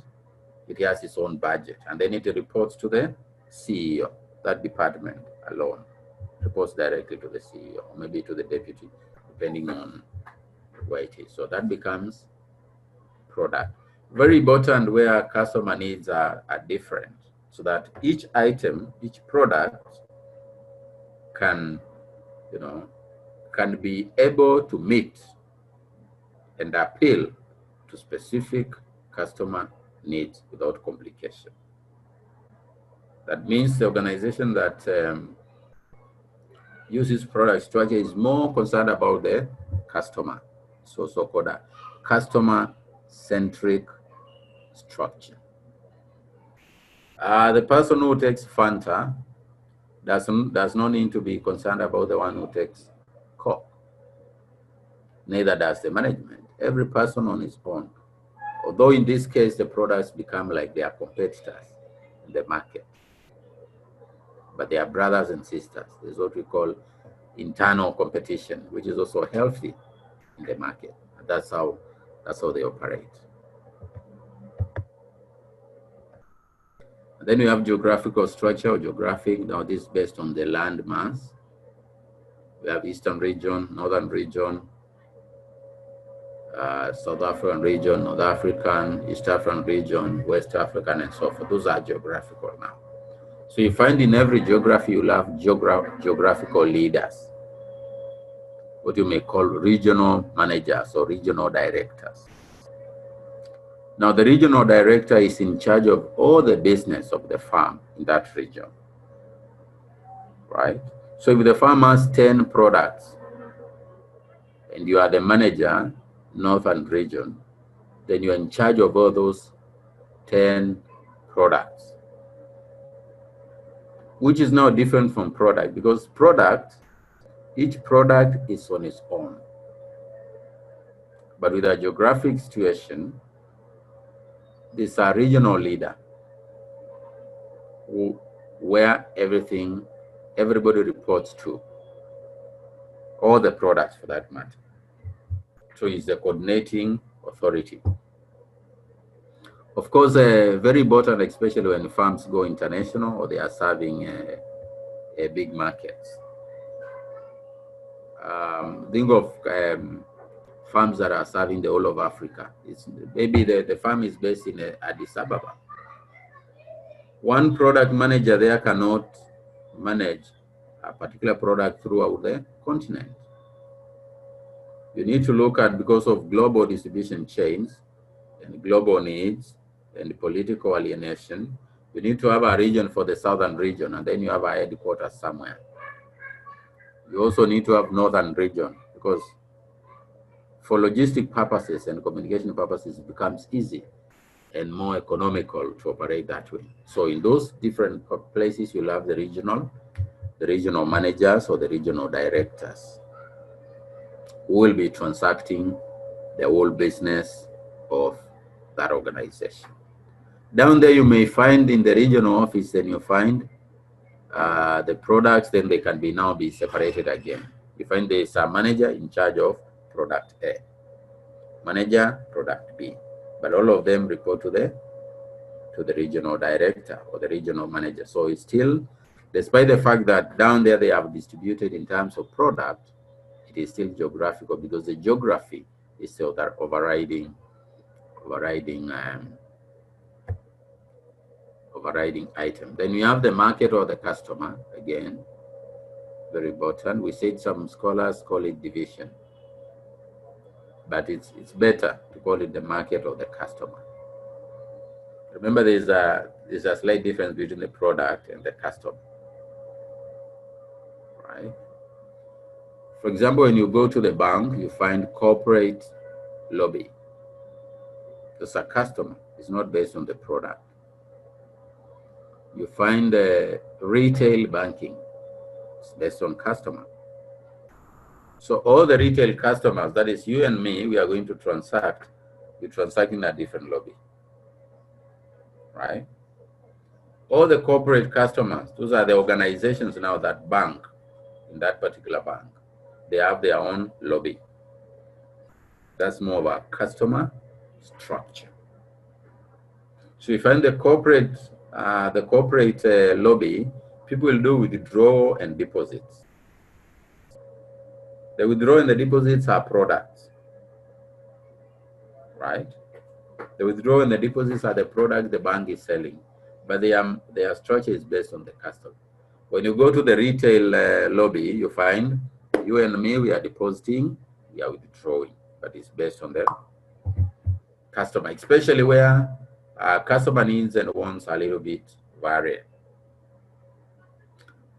Speaker 3: it has its own budget, and then it reports to the CEO. That department alone reports directly to the CEO, or maybe to the deputy, depending on where it is. So that becomes product. Very important where customer needs are different, so that each item, each product can be able to meet and appeal to specific customer needs without complication. That means the organization that uses product structure is more concerned about the customer. So called a customer-centric structure. The person who takes Fanta does not need to be concerned about the one who takes Coke. Neither does the management. Every person on his own. Although in this case, the products become like their competitors in the market. But they are brothers and sisters. This is what we call internal competition, which is also healthy in the market. That's how they operate. And then we have geographical structure or geographic. Now this is based on the land mass. We have Eastern region, Northern region, South African region, North African, East African region, West African, and so forth. Those are geographical now. So you find in every geography you'll have geographical leaders, what you may call regional managers or regional directors. Now the regional director is in charge of all the business of the farm in that region, right? So if the farm has 10 products and you are the manager, Northern region, then you're in charge of all those 10 products, which is now different from product, because each product is on its own. But with a geographic situation, this is a regional leader where everybody reports to, all the products for that matter. So he's the coordinating authority. Of course, very important, especially when farms go international or they are serving a big market. Think of farms that are serving the whole of Africa. Maybe the farm is based in Addis Ababa. One product manager there cannot manage a particular product throughout the continent. You need to look at, because of global distribution chains and global needs and political alienation, you need to have a region for the southern region, and then you have a headquarters somewhere. You also need to have northern region, because for logistic purposes and communication purposes, it becomes easy and more economical to operate that way. So in those different places, you'll have the regional managers or the regional directors who will be transacting the whole business of that organization. Down there, you may find in the regional office, then you find the products, then they can now be separated again. You find there's a manager in charge of product A, manager, product B, but all of them report to the regional director or the regional manager. So it's still, despite the fact that down there they have distributed in terms of product, it is still geographical, because the geography is still that overriding item. Then we have the market or the customer, again, very important. We said some scholars call it division, but it's better to call it the market or the customer. Remember, there's a slight difference between the product and the customer, right? For example, when you go to the bank, you find corporate lobby. It's a customer. It's not based on the product. You find retail banking. It's based on customer. So all the retail customers, that is you and me, we are going to transact. We're transacting a different lobby, right? All the corporate customers, those are the organizations now that bank in that particular bank. They have their own lobby. That's more of a customer structure. So you find the corporate lobby, people will do withdrawal and deposits. The withdrawal and the deposits are products, right? The withdrawal and the deposits are the products the bank is selling, but their structure is based on the customer. When you go to the retail lobby, you find you and me, we are depositing, we are withdrawing, but it's based on the customer, especially where customer needs and wants a little bit vary.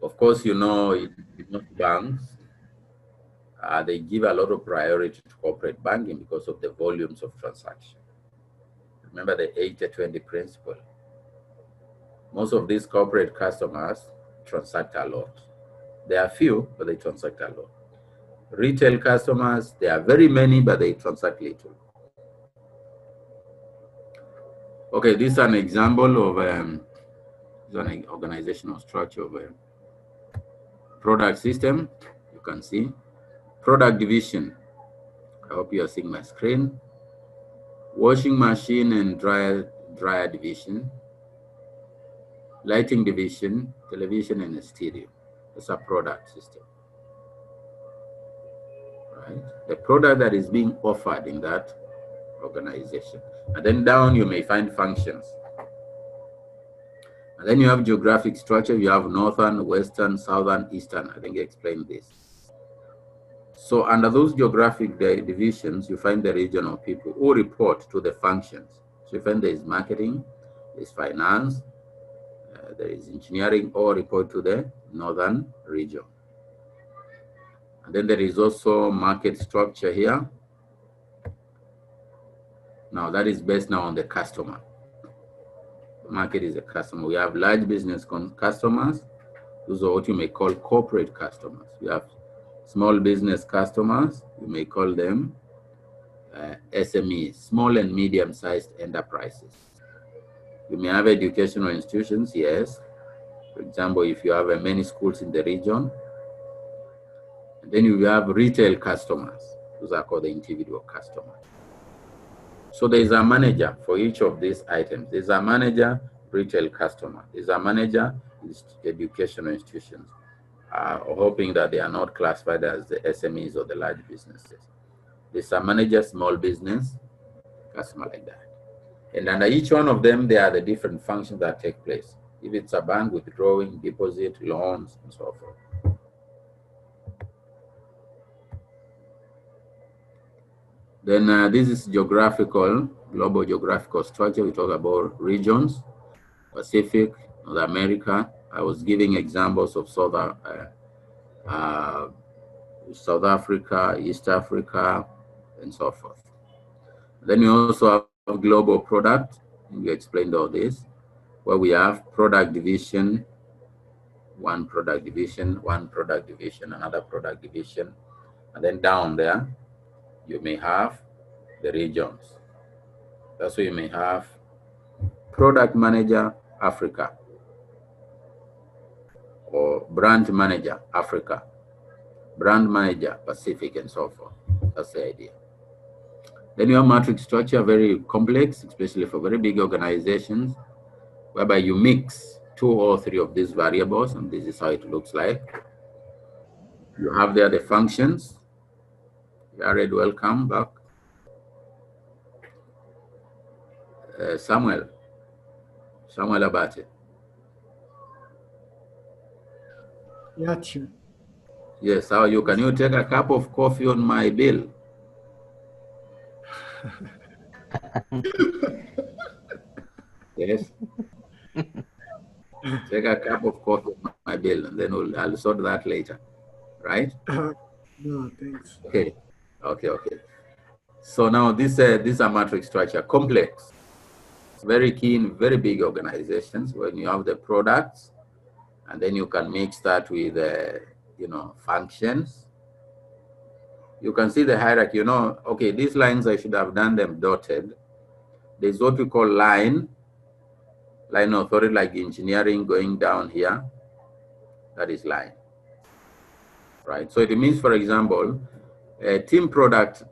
Speaker 3: Of course, you know, in most banks, they give a lot of priority to corporate banking because of the volumes of transactions. Remember the 80-20 principle. Most of these corporate customers transact a lot. There are few, but they transact a lot. Retail customers, there are very many, but they transact little. Okay, this is an example of an organizational structure of a product system. You can see. Product division. I hope you are seeing my screen. Washing machine and dryer division. Lighting division, television and stereo. It's a product system. Right? The product that is being offered in that organization. And then down you may find functions. And then you have geographic structure. You have northern, western, southern, eastern. I think I explained this. So under those geographic divisions, you find the regional people who report to the functions. So you find there is marketing, there is finance, there is engineering, all report to the northern region. And then there is also market structure here. Now that is based now on the customer. The market is a customer. We have large business customers. Those are what you may call corporate customers. We have small business customers. You may call them SMEs, small and medium-sized enterprises. You may have educational institutions, yes. For example, if you have many schools in the region. And then you have retail customers. Those are called the individual customers. So there is a manager for each of these items. There's a manager, retail customer. There's a manager, educational institutions. Hoping that they are not classified as the SMEs or the large businesses. There's a manager, small business, customer like that. And under each one of them, there are the different functions that take place. If it's a bank, withdrawing, deposit, loans, and so forth. Then this is geographical, global geographical structure. We talk about regions, Pacific, North America. I was giving examples of South Africa, East Africa, and so forth. Then we also have global product. We explained all this, where we have product division, one product division, another product division. And then down there, you may have the regions. That's why you may have product manager, Africa, or brand manager, Africa, brand manager, Pacific, and so forth. That's the idea. Then you have matrix structure, very complex, especially for very big organizations, whereby you mix 2 or 3 of these variables, and this is how it looks like. You have there the functions. Jared, welcome back. Samuel Abate.
Speaker 5: Yeah, Chair.
Speaker 3: Yes, how are you? Can you take a cup of coffee on my bill? Yes. Take a cup of coffee on my bill, and then I'll sort that later, right?
Speaker 5: No, thanks.
Speaker 3: Okay. So now this is a matrix structure, complex. It's very key in very big organizations when you have the products, and then you can mix that with functions. You can see the hierarchy. Okay, these lines I should have done them dotted. There's what we call line authority, like engineering going down here. That is line, right? So it means, for example, team product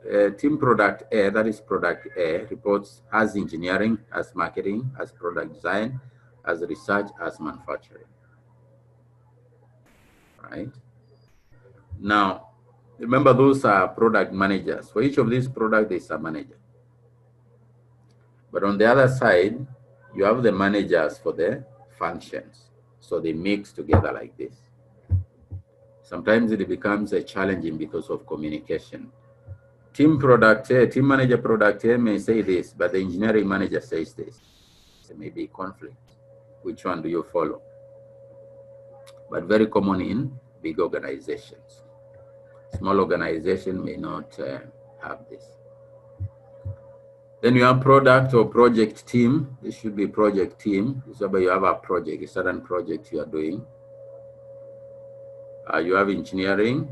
Speaker 3: A, that is product A, reports as engineering, as marketing, as product design, as research, as manufacturing, right? Now, remember, those are product managers. For each of these products, there's a manager. But on the other side, you have the managers for the functions. So they mix together like this. Sometimes it becomes challenging because of communication. Team manager product A may say this, but the engineering manager says this. There may be conflict. Which one do you follow? But very common in big organizations. Small organization may not have this. Then you have product or project team. This should be project team. So you have a project, a certain project you are doing. You have engineering,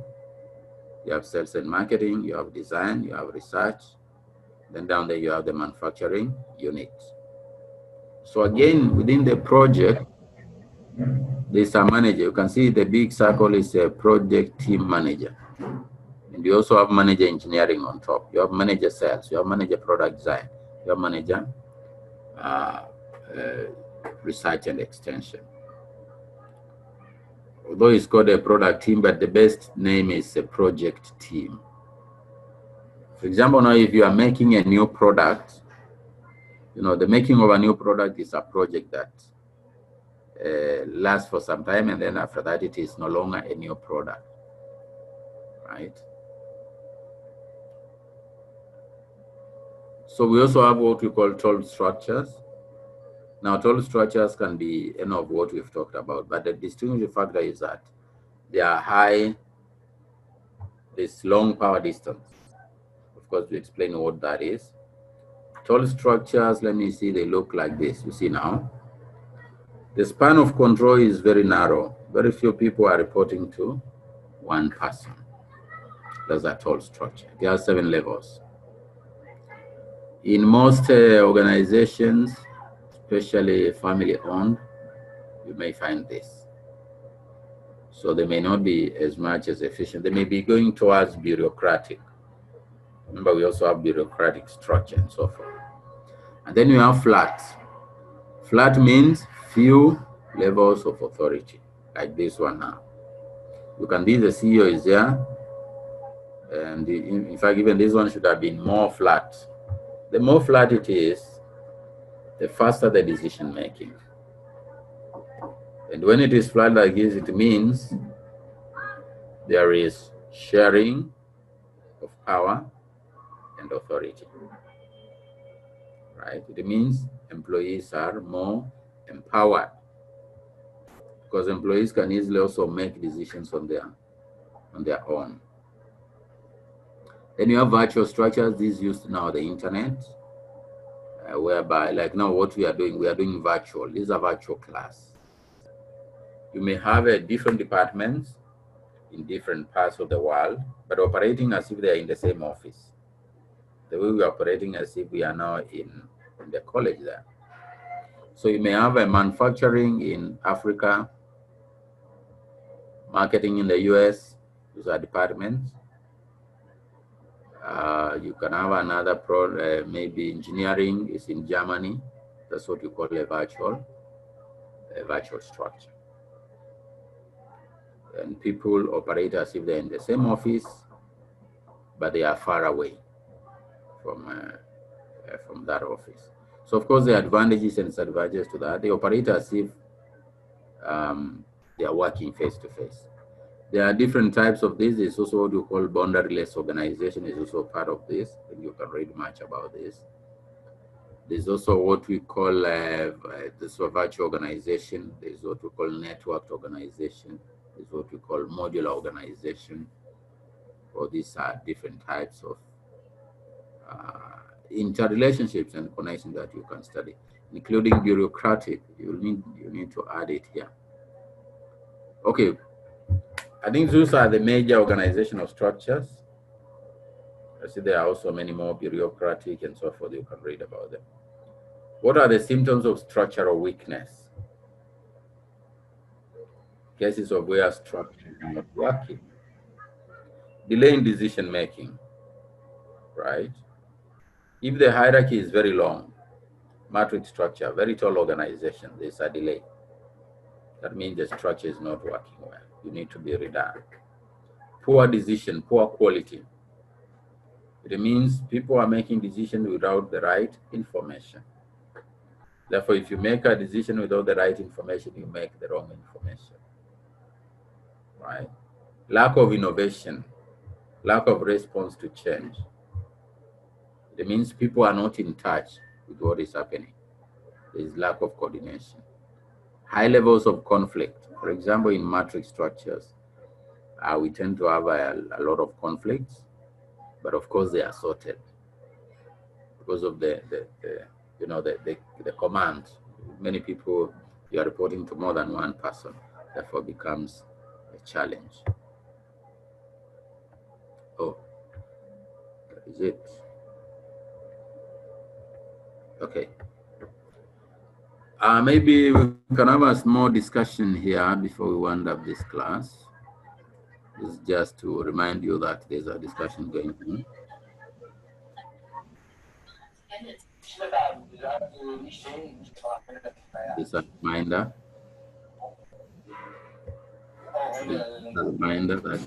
Speaker 3: you have sales and marketing, you have design, you have research. Then down there you have the manufacturing unit. So again, within the project, there's a manager. You can see the big circle is a project team manager. And you also have manager engineering on top. You have manager sales. You have manager product design. You have manager research and extension. Although it's called a product team, but the best name is a project team. For example, now if you are making a new product, you know, the making of a new product is a project that lasts for some time, and then after that it is no longer a new product, right? So we also have what we call toll structures. Now, toll structures can be any of what we've talked about, but the distinguishing factor is that they are high, this long power distance. Of course, we explain what that is. Toll structures, let me see, they look like this. You see now, the span of control is very narrow. Very few people are reporting to one person. That's a toll structure. There are 7 levels. In most organizations, especially family-owned, you may find this. So they may not be as much as efficient. They may be going towards bureaucratic. Remember, we also have bureaucratic structure and so forth. And then you have flat. Flat means few levels of authority, like this one now. You can be the CEO is there, and in fact, even this one should have been more flat. The more flat it is, the faster the decision making. And when it is flat like this, it means there is sharing of power and authority, right? It means employees are more empowered, because employees can easily also make decisions on their own. Then you have virtual structures. These used now the internet, whereby, like now what we are doing virtual. This is a virtual class. You may have different departments in different parts of the world, but operating as if they are in the same office. The way we are operating as if we are now in the college there. So you may have a manufacturing in Africa, marketing in the US, those are departments. You can have another maybe engineering is in Germany. That's what you call a virtual structure. And people operate as if they're in the same office, but they are far away from that office. So of course, the advantages and disadvantages to that, they operate as if they are working face to face. There are different types of this. There's also what you call boundaryless organization is also part of this, and you can read much about this. There's also what we call this virtual organization. There's what we call networked organization. There's what we call modular organization. Or these are different types of interrelationships and connections that you can study, including bureaucratic. You need to add it here. Okay, I think those are the major organizational structures. I see there are also many more bureaucratic and so forth. You can read about them. What are the symptoms of structural weakness? Cases of where structure is not working. Delay in decision making, right? If the hierarchy is very long, matrix structure, very tall organization, there's a delay. That means the structure is not working well. You need to be redone. Poor decision, poor quality. It means people are making decisions without the right information. Therefore, if you make a decision without the right information, you make the wrong information, right? Lack of innovation, lack of response to change. It means people are not in touch with what is happening. There is lack of coordination. High levels of conflict. For example, in matrix structures, we tend to have a lot of conflicts, but of course they are sorted because of the command. Many people, you are reporting to more than one person, therefore becomes a challenge. Oh, is it? Okay. Maybe we can have a small discussion here before we wind up this class. It's just to remind you that there's a discussion going on. It's a reminder. It's a reminder that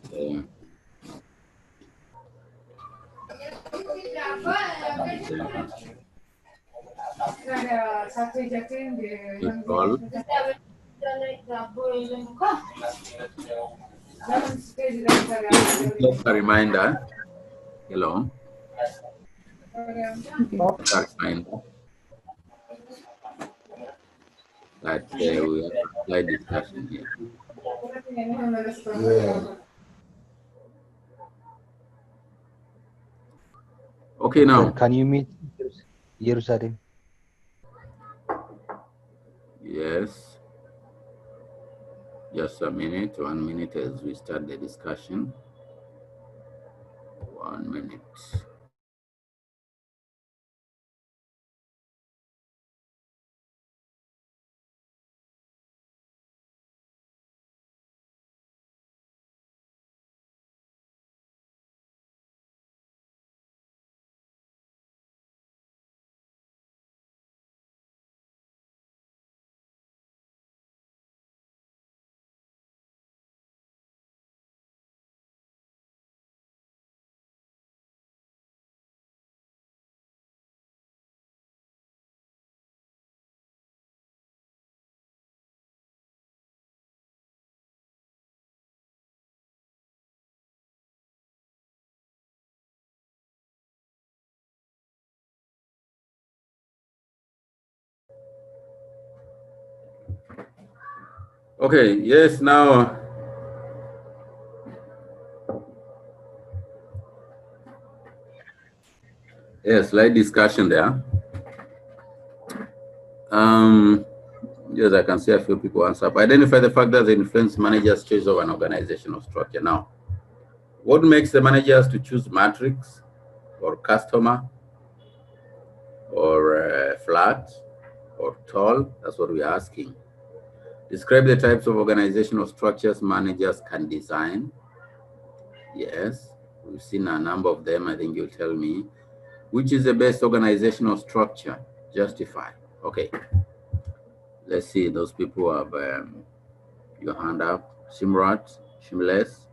Speaker 3: just a reminder. Hello. Just a reminder that we have a slight discussion here. Okay, now.
Speaker 6: Can you meet Jerusalem?
Speaker 3: Yes. Just a minute, 1 minute as we start the discussion. 1 minute. Okay, yes, now yes, slight discussion there. Yes, I can see a few people answer. But identify the factors that influence managers' choice of an organizational structure. Now, what makes the managers to choose matrix or customer or flat or tall? That's what we're asking. Describe the types of organizational structures managers can design. Yes, we've seen a number of them. I think you'll tell me. Which is the best organizational structure? Justify. Okay. Let's see. Those people have your hand up. Shimrat, Shimles.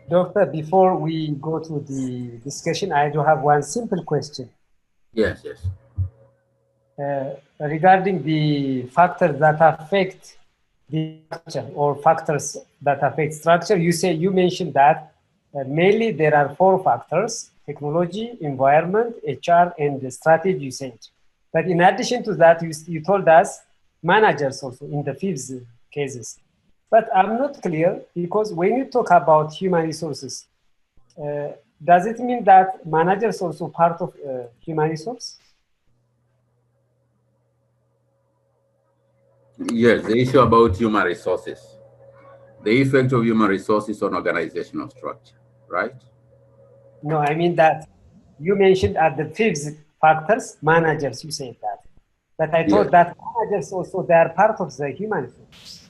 Speaker 4: Doctor, before we go to the discussion, I do have one simple question.
Speaker 3: Yes, yes.
Speaker 4: Regarding the factors that affect the structure or factors that affect structure, you mentioned that mainly there are 4 factors: technology, environment, HR, and the strategy, you said. But in addition to that, you told us managers also in the 5th cases. But I'm not clear, because when you talk about human resources, does it mean that managers also part of human resource?
Speaker 3: Yes, the issue about human resources, the effect of human resources on organizational structure, right?
Speaker 4: No, I mean that you mentioned at the 5th factors, managers, you said that. But I thought
Speaker 3: Yes.
Speaker 4: that managers also, they are part of the human resource.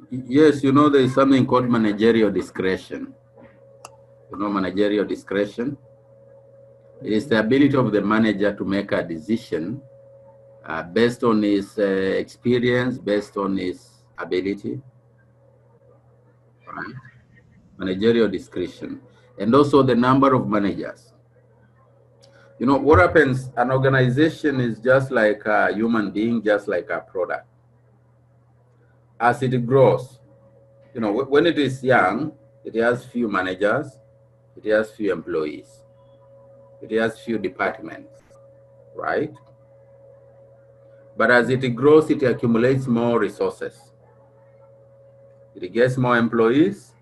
Speaker 3: Yes, you know, there is something called managerial discretion. You know, managerial discretion. It is the ability of the manager to make a decision based on his experience, based on his ability, right? Managerial discretion. And also the number of managers. You know, what happens, an organization is just like a human being, just like a product. As it grows, you know, when it is young, it has few managers, it has few employees, it has few departments, right? But as it grows, it accumulates more resources. It gets more employees,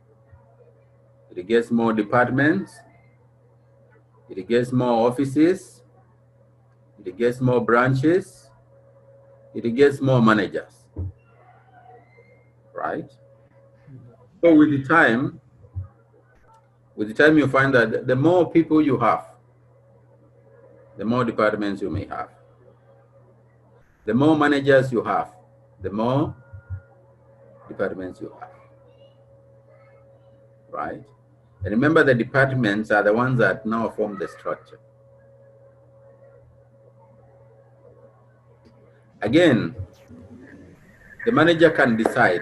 Speaker 3: it gets more departments, it gets more offices, it gets more branches, it gets more managers, right? So with the time you find that the more people you have, the more departments you may have. The more managers you have, the more departments you have, right? And remember, the departments are the ones that now form the structure. Again, the manager can decide,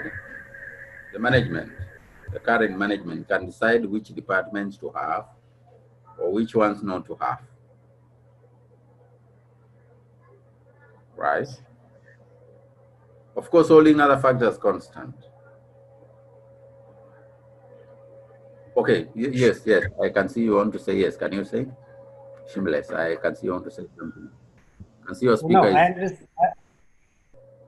Speaker 3: the management, the current management can decide which departments to have or which ones not to have, right? Of course, holding other factors constant. Okay, yes, I can see you want to say yes. Can you say? Shameless, I can see you want to say something. I can see your speaker
Speaker 4: No,
Speaker 3: is...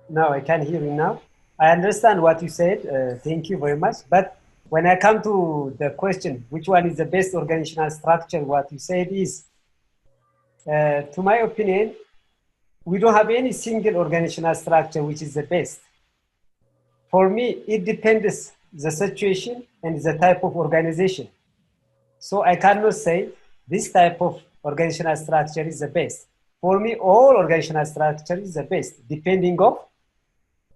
Speaker 4: no, I can hear you now. I understand what you said. Thank you very much. But when I come to the question, which one is the best organizational structure, what you said is, to my opinion, we don't have any single organizational structure which is the best. For me, it depends the situation and the type of organization. So I cannot say this type of organizational structure is the best. For me, all organizational structure is the best, depending on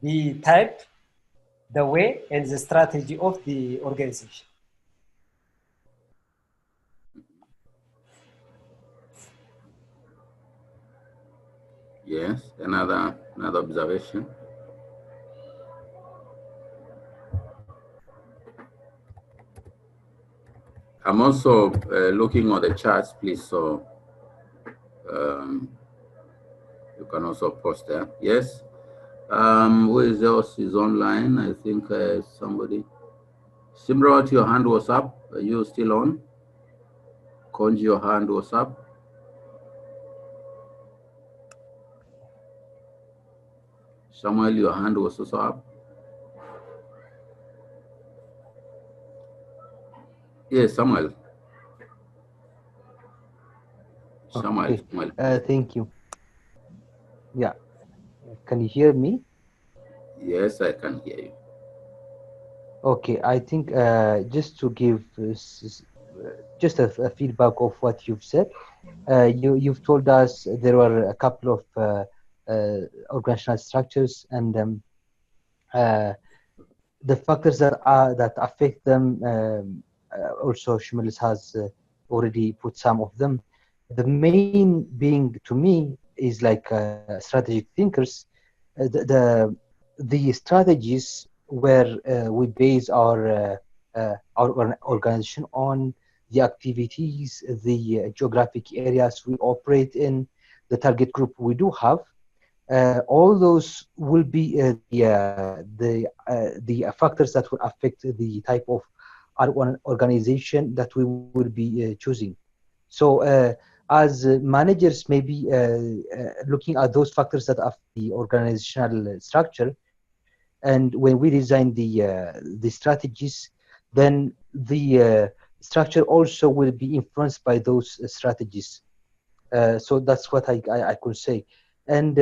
Speaker 4: the type, the way, and the strategy of the organization.
Speaker 3: Yes, another observation. I'm also looking at the charts, please, so you can also post there. Yes. Who else is online? I think somebody. Simrot, your hand was up. Are you still on? Konji, your hand was up. Samuel, your hand was also up. Yes, Samuel.
Speaker 6: Okay.
Speaker 3: Samuel.
Speaker 6: Thank you. Yeah. Can you hear me?
Speaker 3: Yes, I can hear you.
Speaker 6: Okay. I think just to give just a feedback of what you've said, you've told us there were a couple of organizational structures and the factors that affect them. Also, Shmulis has already put some of them. The main being to me is like strategic thinkers. The strategies where we base our organization on, the activities, the geographic areas we operate in, the target group we do have. All those will be the factors that will affect the type of organization that we will be choosing. So as managers, maybe looking at those factors that affect the organizational structure, and when we design the strategies, then the structure also will be influenced by those strategies. So that's what I could say. And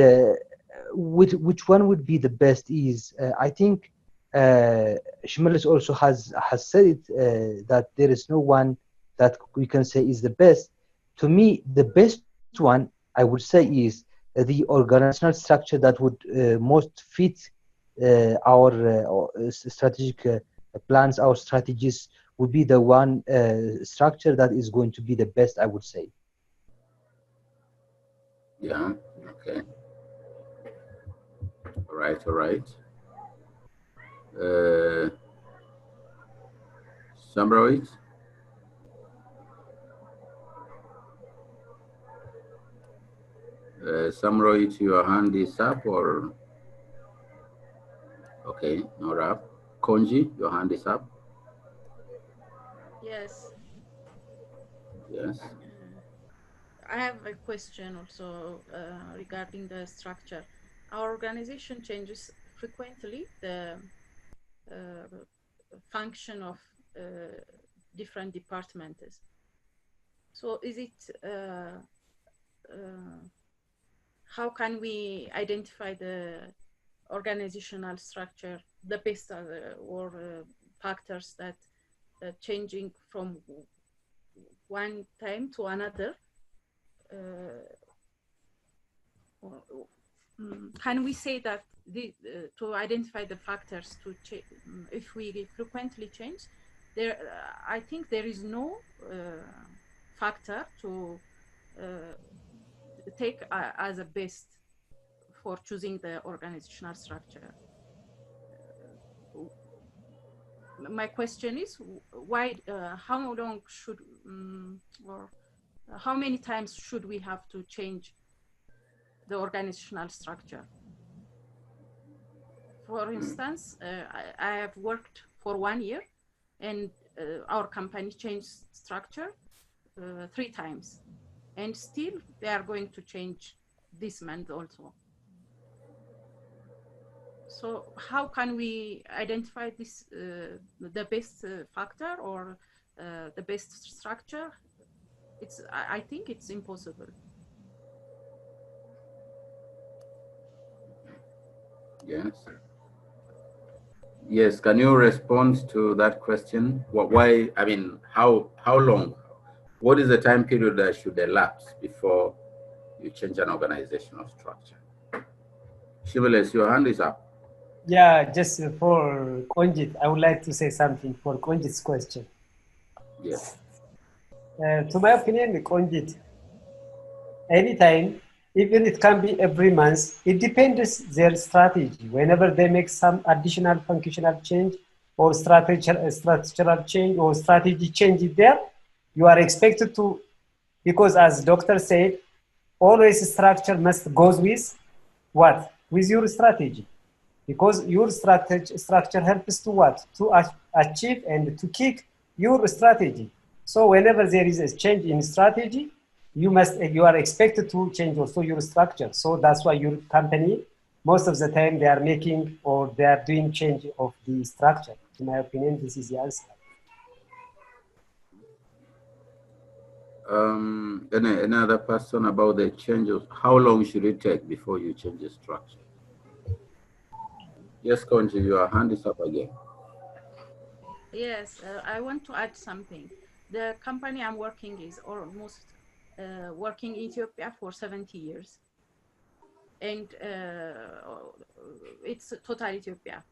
Speaker 6: which one would be the best is, I think Shmelis also has said it, that there is no one that we can say is the best. To me, the best one I would say is the organizational structure that would most fit our strategic plans, our strategies, would be the one structure that is going to be the best, I would say.
Speaker 3: Yeah, okay. All right. Samrawit? Samrawit, your hand is up or? Okay, no rap. Konji, your hand is up.
Speaker 7: Yes.
Speaker 3: Yes.
Speaker 7: I have a question also regarding the structure. Our organization changes frequently the function of different departments. So is it, how can we identify the organizational structure, the best or factors that changing from one time to another can we say that to identify the factors to if we frequently change, there I think there is no factor to take as a best for choosing the organizational structure. My question is why, how long should, or how many times should we have to change the organizational structure? For instance, I have worked for 1 year, and our company changed structure 3 times, and still they are going to change this month also. So how can we identify this, the best factor or the best structure? I think it's impossible.
Speaker 3: Yes. Yes, can you respond to that question? Why, I mean, how long, what is the time period that should elapse before you change an organizational structure? Shivales, your hand is up.
Speaker 4: Yeah, just for Konjit, I would like to say something for Konjit's question.
Speaker 3: Yes.
Speaker 4: To my opinion, Konjit, anytime, even it can be every month, it depends their strategy. Whenever they make some additional functional change or structural change or strategy change there, you are expected to, because as doctor said, always structure must goes with what? With your strategy. Because your structure helps to what? To achieve and to kick your strategy. So whenever there is a change in strategy, you are expected to change also your structure. So that's why your company, most of the time, they are making or they are doing change of the structure. In my opinion, this is the answer.
Speaker 3: Another person about the changes. How long should it take before you change the structure? Yes, Konji, your hand is up again.
Speaker 7: Yes, I want to add something. The company I'm working is almost working in Ethiopia for 70 years. And it's total Ethiopia,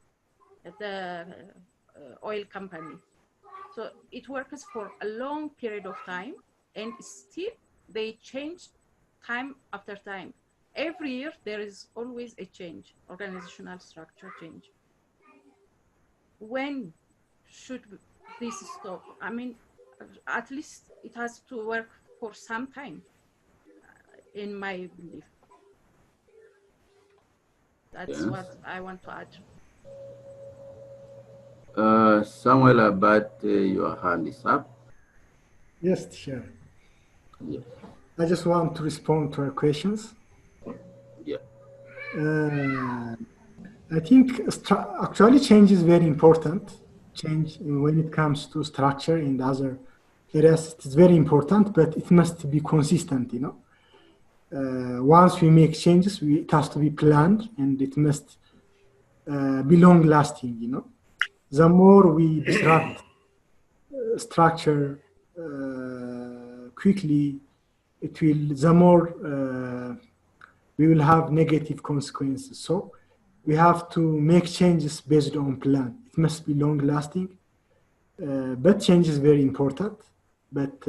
Speaker 7: the oil company. So it works for a long period of time, and still they change time after time. Every year there is always a change, organizational structure change. When should this stop? I mean, at least it has to work for some time, in my belief. That's
Speaker 3: Yes.
Speaker 7: what I want to add.
Speaker 3: Samuel Abad, your hand is up.
Speaker 5: Yes, teacher.
Speaker 3: Yes.
Speaker 5: I just want to respond to her questions.
Speaker 3: Yeah.
Speaker 5: I think actually change is very important. Change when it comes to structure and other areas, it is very important, but it must be consistent, you know. Once we make changes, it has to be planned and it must be long lasting, you know. The more we disrupt structure quickly, the more we will have negative consequences. So we have to make changes based on plan. It must be long lasting, but change is very important. But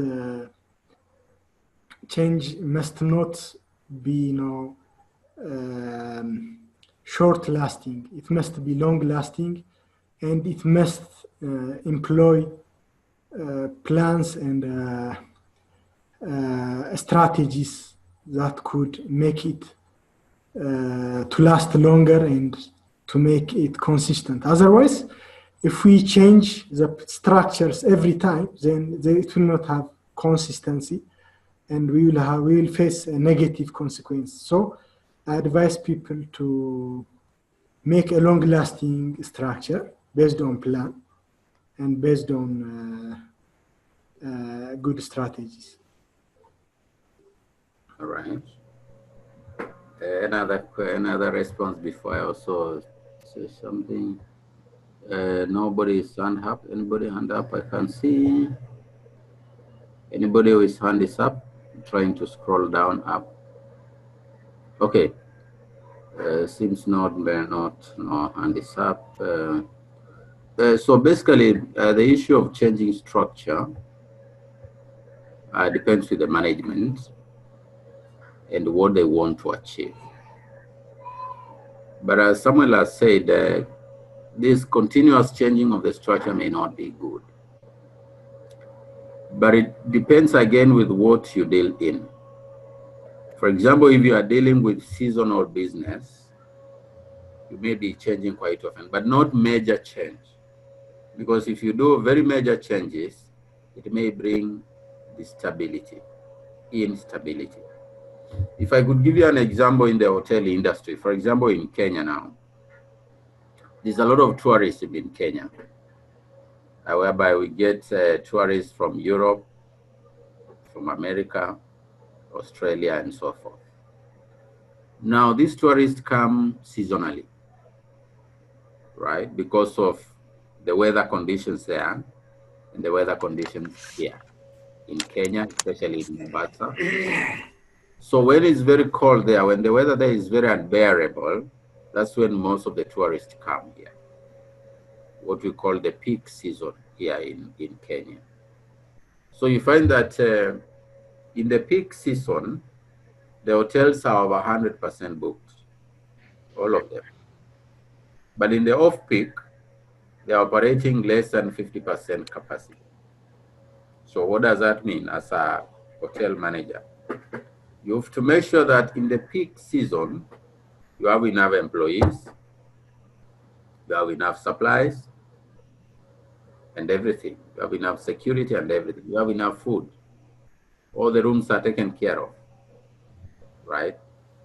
Speaker 5: change must not be, short lasting. It must be long lasting, and it must employ plans and strategies that could make it to last longer and to make it consistent. Otherwise, if we change the structures every time, then it will not have consistency, and we will face a negative consequence. So I advise people to make a long-lasting structure based on plan and based on good strategies.
Speaker 3: All right. Another response before I also say something. Nobody's hand up. Anybody hand up? I can see. Anybody whose hand is up? I'm trying to scroll down up. Okay. Seems not no hand is up. So basically, the issue of changing structure depends with the management and what they want to achieve. But as Samuel has said, this continuous changing of the structure may not be good. But it depends again with what you deal in. For example, if you are dealing with seasonal business, you may be changing quite often, but not major change. Because if you do very major changes, it may bring instability. If I could give you an example in the hotel industry, for example, in Kenya now, there's a lot of tourism in Kenya, whereby we get tourists from Europe, from America, Australia, and so forth. Now, these tourists come seasonally, right? Because of the weather conditions there and the weather conditions here in Kenya, especially in Mombasa. So when it's very cold there, when the weather there is very unbearable, that's when most of the tourists come here. What we call the peak season here in Kenya. So you find that in the peak season, the hotels are over 100% booked, all of them. But in the off-peak, they're operating less than 50% capacity. So what does that mean as a hotel manager? You have to make sure that in the peak season, you have enough employees, you have enough supplies, and everything. You have enough security and everything. You have enough food. All the rooms are taken care of, right?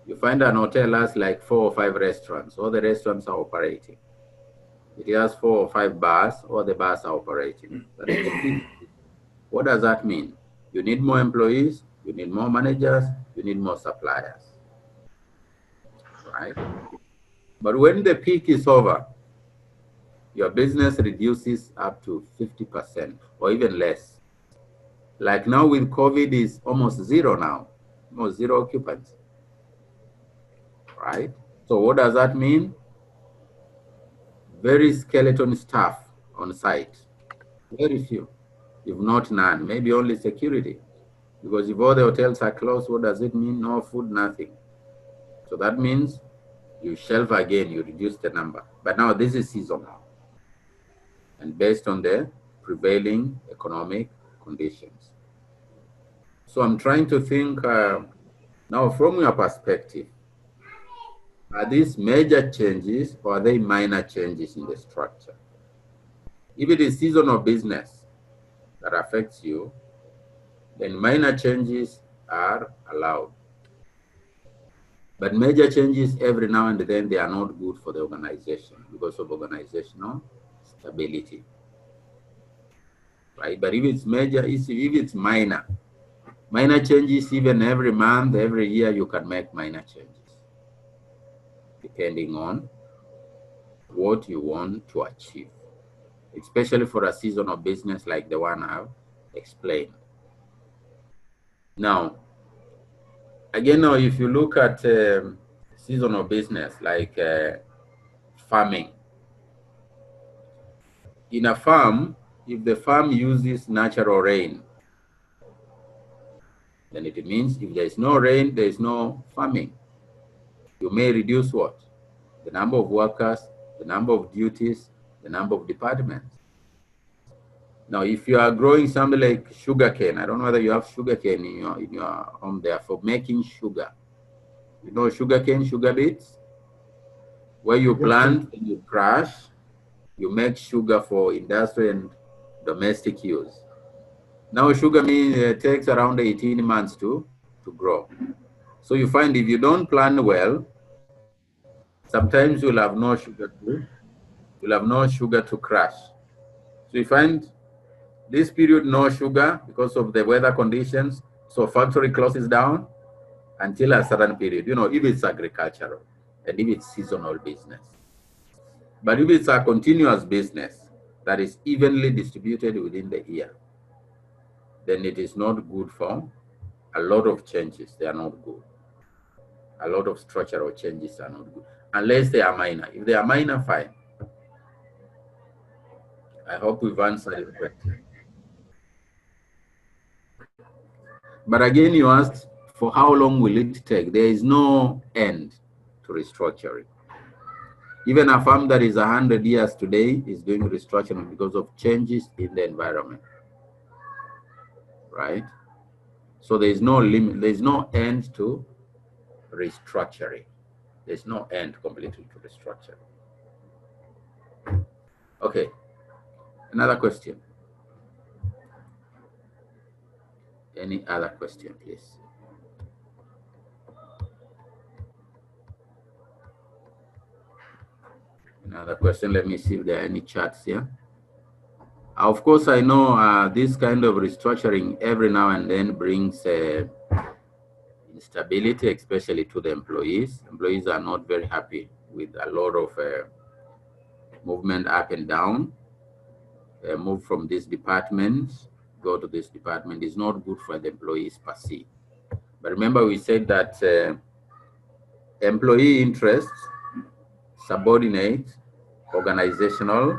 Speaker 3: You find an hotel has like 4 or 5 restaurants. All the restaurants are operating. It has 4 or 5 bars. All the bars are operating. What does that mean? You need more employees. You need more managers. You need more suppliers, right? But when the peak is over, your business reduces up to 50% or even less. Like now with COVID is almost zero now, almost zero occupancy, right? So what does that mean? Very skeleton staff on site, very few, if not none, maybe only security. Because if all the hotels are closed, what does it mean? No food, nothing. So that means you shelve again, you reduce the number. But now this is seasonal and based on the prevailing economic conditions. So I'm trying to think now from your perspective, are these major changes or are they minor changes in the structure? If it is seasonal business that affects you, then minor changes are allowed. But major changes every now and then, they are not good for the organization because of organizational stability, right? But if it's major, if it's minor changes, even every month, every year, you can make minor changes depending on what you want to achieve, especially for a seasonal business like the one I've explained. Now, again, now if you look at seasonal business like farming, in a farm, if the farm uses natural rain, then it means if there is no rain, there is no farming. You may reduce what? The number of workers, the number of duties, the number of departments. Now, if you are growing something like sugarcane, I don't know whether you have sugarcane in your home there for making sugar. You know sugarcane, sugar beets, where you plant and you crush, you make sugar for industrial and domestic use. Now, sugar takes around 18 months to grow. So you find if you don't plant well, sometimes you'll have no sugar to crush. So you find this period no sugar because of the weather conditions. So factory closes down until a certain period, you know, if it's agricultural and if it's seasonal business. But if it's a continuous business that is evenly distributed within the year, then it is not good for a lot of changes. They are not good. a lot of structural changes are not good, unless they are minor. If they are minor, fine. I hope we've answered your question. But again, you asked, for how long will it take? There is no end to restructuring. Even a farm that is 100 years today is doing restructuring because of changes in the environment, right? So there is no limit, there is no end to restructuring. There's no end completely to restructuring. Okay, another question. Any other question, please? Another question, let me see if there are any chats here. Of course, I know this kind of restructuring every now and then brings instability, especially to the employees. Employees are not very happy with a lot of movement up and down. Move from this department, go to this department is not good for the employees per se. But remember, we said that employee interests subordinate organizational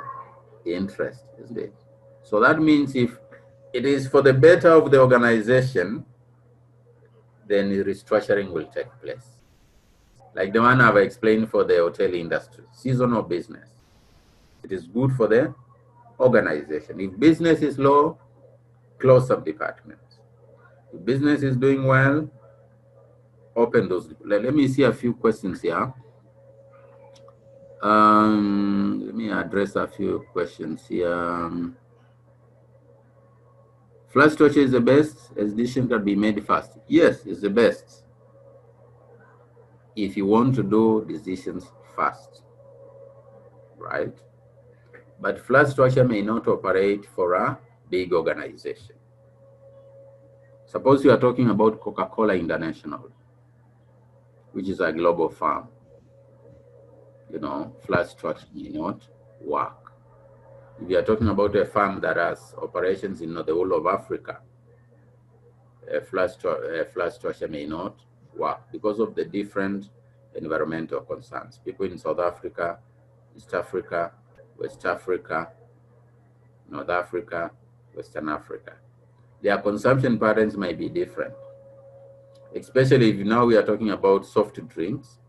Speaker 3: interest, isn't it? So that means if it is for the better of the organization, then the restructuring will take place. Like the one I've explained for the hotel industry, seasonal business. It is good for the organization. If business is low, close some departments. If business is doing well, open those. Let me see a few questions here. Let me address a few questions here. Flat structure is the best as decision can be made fast. Yes, it's the best if you want to do decisions fast, right? But flat structure may not operate for a big organization. Suppose you are talking about Coca-Cola International, which is a global firm. You know, flat structure may not work. If you are talking about a firm that has operations in the whole of Africa, a flat structure may not work because of the different environmental concerns. People in South Africa, East Africa, West Africa, North Africa, Western Africa, their consumption patterns might be different. Especially if now we are talking about soft drinks.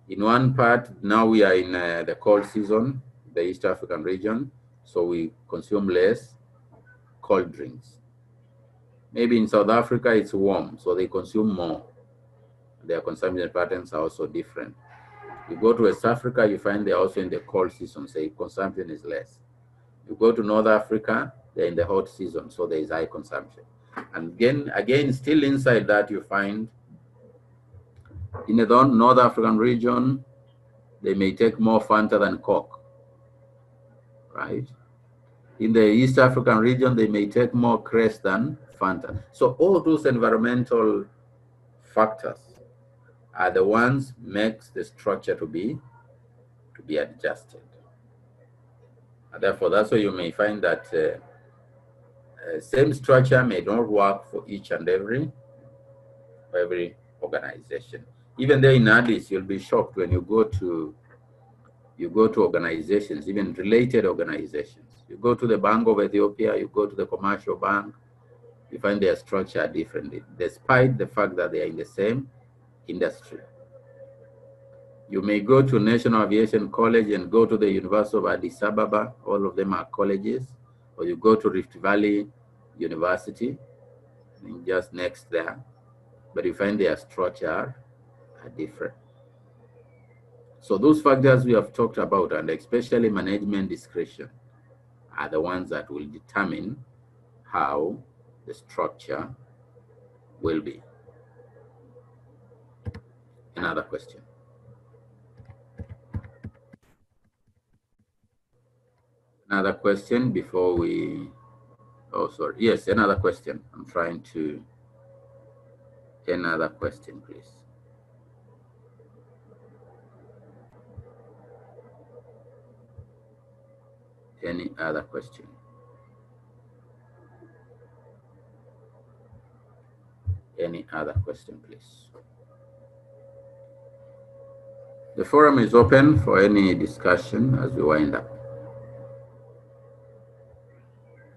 Speaker 3: In one part, now we are in the cold season, the East African region, so we consume less cold drinks. Maybe in South Africa, it's warm, so they consume more. Their consumption patterns are also different. You go to West Africa, you find they're also in the cold season, so consumption is less. You go to North Africa, they're in the hot season, so there is high consumption. And again, still inside that, you find in the North African region, they may take more Fanta than Coke, right? In the East African region, they may take more Crest than Fanta. So all those environmental factors are the ones makes the structure to be adjusted. And therefore, that's why you may find that same structure may not work for each and every organization. Even there in Addis, you'll be shocked when you go to organizations, even related organizations. You go to the Bank of Ethiopia, you go to the commercial bank, you find their structure differently, despite the fact that they are in the same industry. You may go to National Aviation College and go to the University of Addis Ababa, all of them are colleges, or you go to Rift Valley University, just next there, but you find their structure are different. So those factors we have talked about, and especially management discretion, are the ones that will determine how the structure will be. Another question. Another question before we, oh, sorry. Yes, another question. I'm trying to, another question, please. Any other question? Any other question, please? The forum is open for any discussion as we wind up.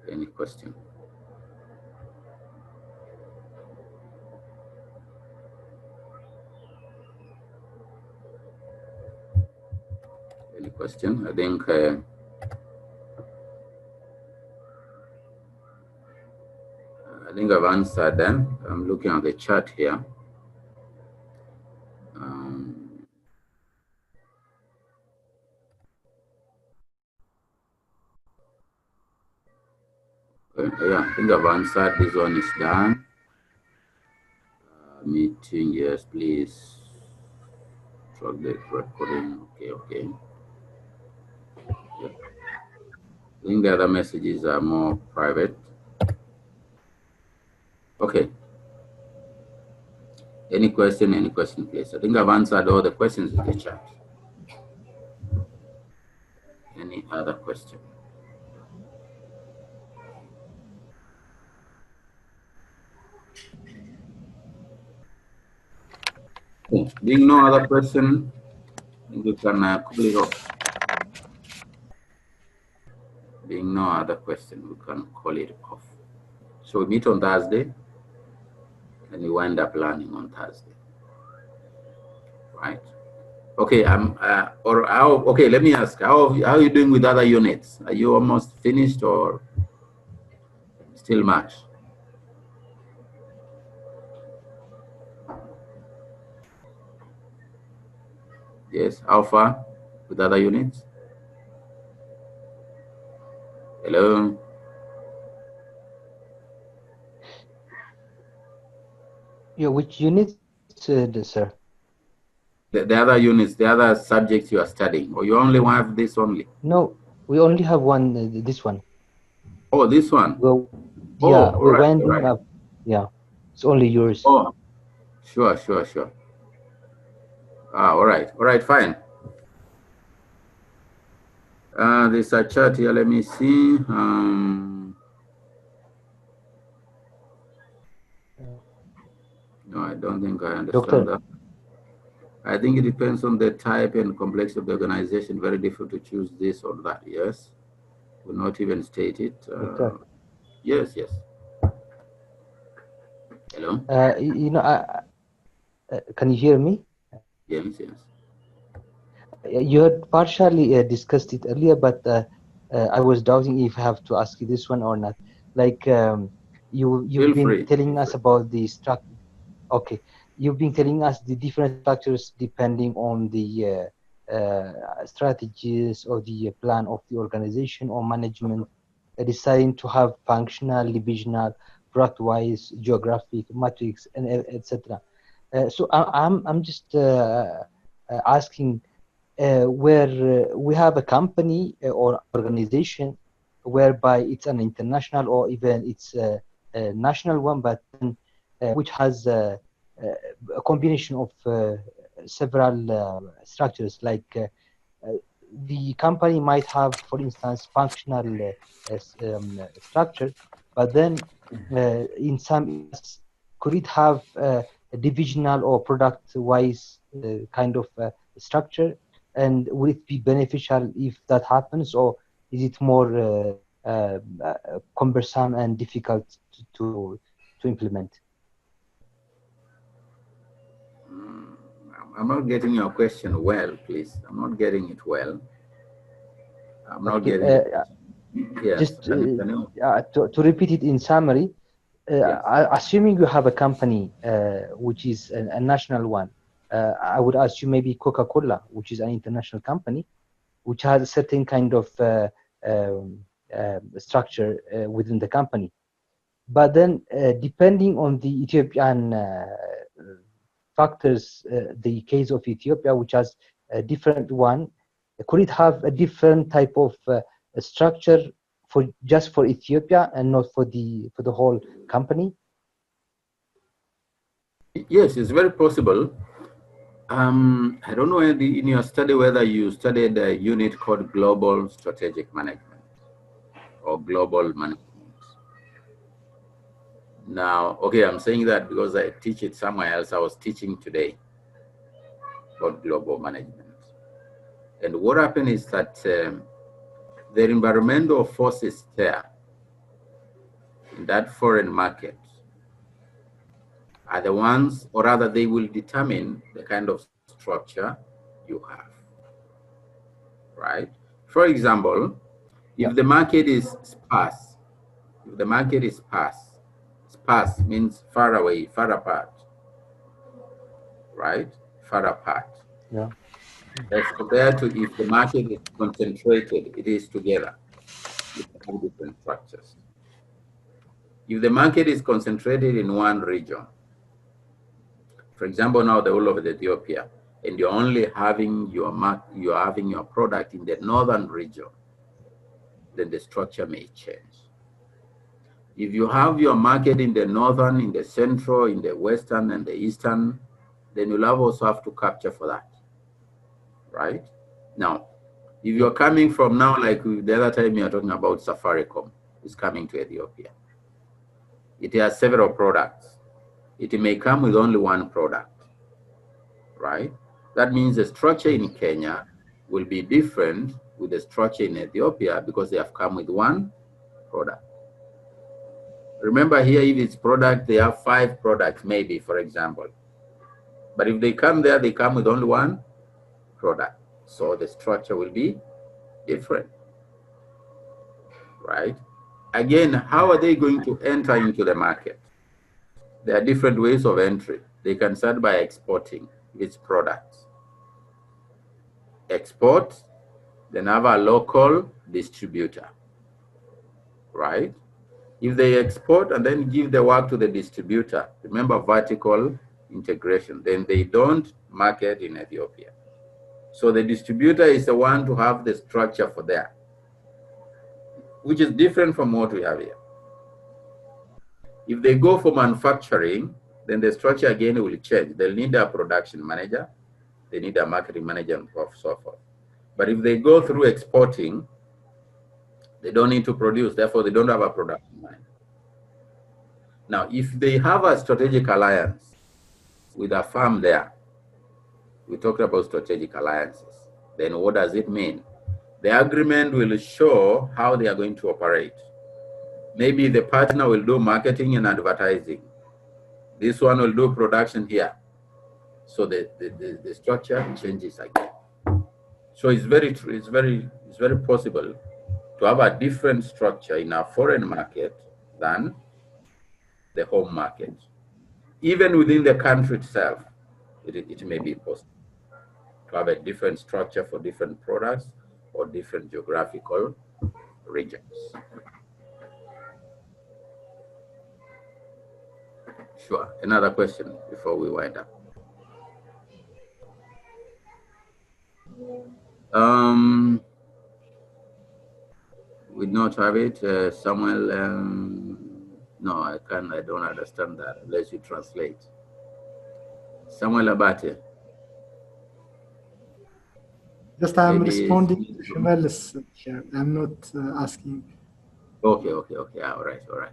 Speaker 3: Any question? Any question? I think I've answered them. I'm looking at the chat here. Yeah, I think I've answered. This one is done. Meeting, yes, please. Track the recording. Okay. Yeah. I think the other messages are more private. Okay. Any question, please? I think I've answered all the questions in the chat. Any other question? Okay. Being no other question, I think we can call it off. Being no other question, we can call it off. So we meet on Thursday, and we wind up learning on Thursday, right? Okay, okay, let me ask, how are you doing with other units? Are you almost finished or still much? Yes, how far with other units? Hello?
Speaker 6: Yeah, which units, sir?
Speaker 3: The other units, the other subjects you are studying, or you only have this only?
Speaker 6: No, we only have one, this one.
Speaker 3: Oh, this one?
Speaker 6: Well,
Speaker 3: Oh,
Speaker 6: yeah, we're
Speaker 3: right,
Speaker 6: winding up. Yeah, it's only yours.
Speaker 3: Oh, sure. All right, fine. There's a chat here, let me see. No, I don't think I understand that. I think it depends on the type and complexity of the organization. Very difficult to choose this or that. Yes, will not even state it. Yes. Hello.
Speaker 6: Can you hear me?
Speaker 3: Yes.
Speaker 6: You had partially discussed it earlier, but I was doubting if I have to ask you this one or not. Like you've been telling us about the structure. Okay, you've been telling us the different structures depending on the strategies or the plan of the organization or management, deciding to have functional, divisional, product-wise, geographic, matrix, and etc. So I'm just asking where we have a company or organization whereby it's an international or even it's a national one, but which has a combination of several structures. Like the company might have, for instance, functional structure, but then in some could it have a divisional or product-wise kind of structure? And would it be beneficial if that happens, or is it more cumbersome and difficult to implement?
Speaker 3: I'm not getting your question well, please. I'm not getting it well. I'm not getting it. Yes.
Speaker 6: Just to repeat it in summary,
Speaker 3: yes.
Speaker 6: Assuming you have a company which is a national one, I would assume maybe Coca-Cola, which is an international company, which has a certain kind of structure within the company. But then, depending on the Ethiopian factors, the case of Ethiopia, which has a different one, could it have a different type of structure for just for Ethiopia and not for the whole company?
Speaker 3: Yes, it's very possible. I don't know in your study whether you studied a unit called Global Strategic Management or Global Management. Now, okay, I'm saying that because I teach it somewhere else. I was teaching today about global management. And what happened is that the environmental forces there in that foreign market are the ones, or rather they will determine the kind of structure you have, right? For example, if the market is sparse, sparse means far away, far apart, right? Far apart.
Speaker 6: Yeah.
Speaker 3: As compared to if the market is concentrated, it is together. You can have different structures. If the market is concentrated in one region, for example, now the whole of Ethiopia, and you're only having your product in the northern region, then the structure may change. If you have your market in the northern, in the central, in the western, and the eastern, then you'll also have to capture for that, right? Now, if you're coming from now, like the other time you're talking about Safaricom is coming to Ethiopia. It has several products. It may come with only one product, right? That means the structure in Kenya will be different with the structure in Ethiopia because they have come with one product. Remember here, if it's product, they have 5 products, maybe, for example. But if they come there, they come with only one product. So the structure will be different, right? Again, how are they going to enter into the market? There are different ways of entry. They can start by exporting its products. Export, then have a local distributor, right? If they export and then give the work to the distributor, remember vertical integration, then they don't market in Ethiopia. So the distributor is the one to have the structure for there, which is different from what we have here. If they go for manufacturing, then the structure again will change. They'll need a production manager, they need a marketing manager, and so forth. But if they go through exporting, they don't need to produce, therefore they don't have a production manager. Now, if they have a strategic alliance with a firm there, we talked about strategic alliances, then what does it mean? The agreement will show how they are going to operate. Maybe the partner will do marketing and advertising. This one will do production here. So the structure changes again. So it's very possible to have a different structure in a foreign market than the home market. Even within the country itself, it may be possible to have a different structure for different products or different geographical regions. Sure. Another question before we wind up. We not have it. Samuel, no, I don't understand that unless you translate. Samuel Abate.
Speaker 5: Just I'm responding to Shimel's. I'm not asking.
Speaker 3: Okay. All right.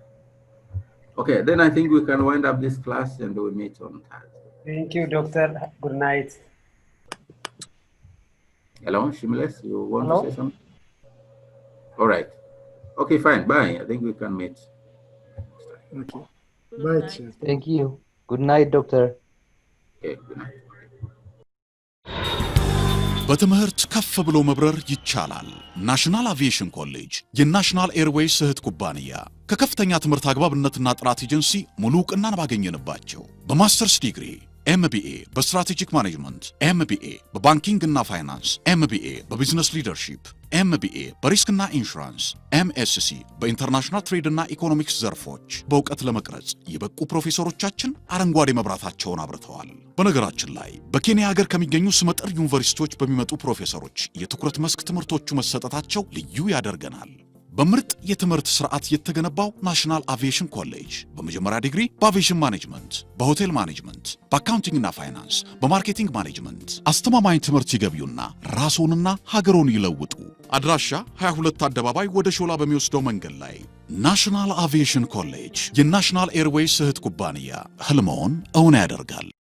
Speaker 3: Okay, then I think we can wind up this class and we'll meet on Thursday.
Speaker 4: Thank you, Doctor. Good night.
Speaker 3: Hello, Shimles, you want to say something? All right. Okay, fine. Bye. I think we can meet.
Speaker 5: Okay. Bye.
Speaker 6: Thank you. Good night, Doctor.
Speaker 3: Okay, good night.
Speaker 8: በትምህርት ከፍ ብሎ መብረር ይቻላል። ናሽናል አቪዬሽን ኮሌጅ የናሽናል ኤርዌይስ እህት ኩባንያ ከከፍተኛ ትምህርት አግባብነትና ጥራት ኤጀንሲ ሙሉ ዕውቅናን ባገኘንባቸው በማስተርስ ዲግሪ ኤምቢኤ በስትራቴጂክ ማኔጅመንት፣ ኤምቢኤ በባንኪንግ እና ፋይናንስ፣ ኤምቢኤ በቢዝነስ ሊደርሺፕ፣ ኤምቢኤ በሪስክና ኢንሹራንስ፣ ኤምኤስሲ በኢንተርናሽናል ትሬድ እና ኢኮኖሚክስ ዘርፎች በእውቀት ለመቅረጽ የበቁ ፕሮፌሰሮቻችን አረንጓዴ መብራታቸውን አብርተዋል። በነገራችን ላይ በኬንያ ሀገር ከሚገኙ ስመጥር ዩኒቨርሲቲዎች በሚመጡ ፕሮፌሰሮች የትኩረት መስክ ትምህርቶቹ መሰጠታቸው ልዩ ያደርገናል። በምርጥ የትምህርት ስርዓት የተገነባው ናሽናል አቪዬሽን ኮሌጅ በመጀመሪያ ዲግሪ በአቪዬሽን ማኔጅመንት፣ በሆቴል ማኔጅመንት፣ በአካውንቲንግ እና ፋይናንስ፣ በማርኬቲንግ ማኔጅመንት አስተማማኝ ትምህርት ይገቢውና ራስዎንና ሀገሮን ይለውጡ። አድራሻ 22 አደባባይ ወደ ሾላ በሚወስደው መንገድ ላይ ናሽናል አቪዬሽን ኮሌጅ የናሽናል ኤርዌይስ እህት ኩባንያ ህልሞን እውን ያደርጋል።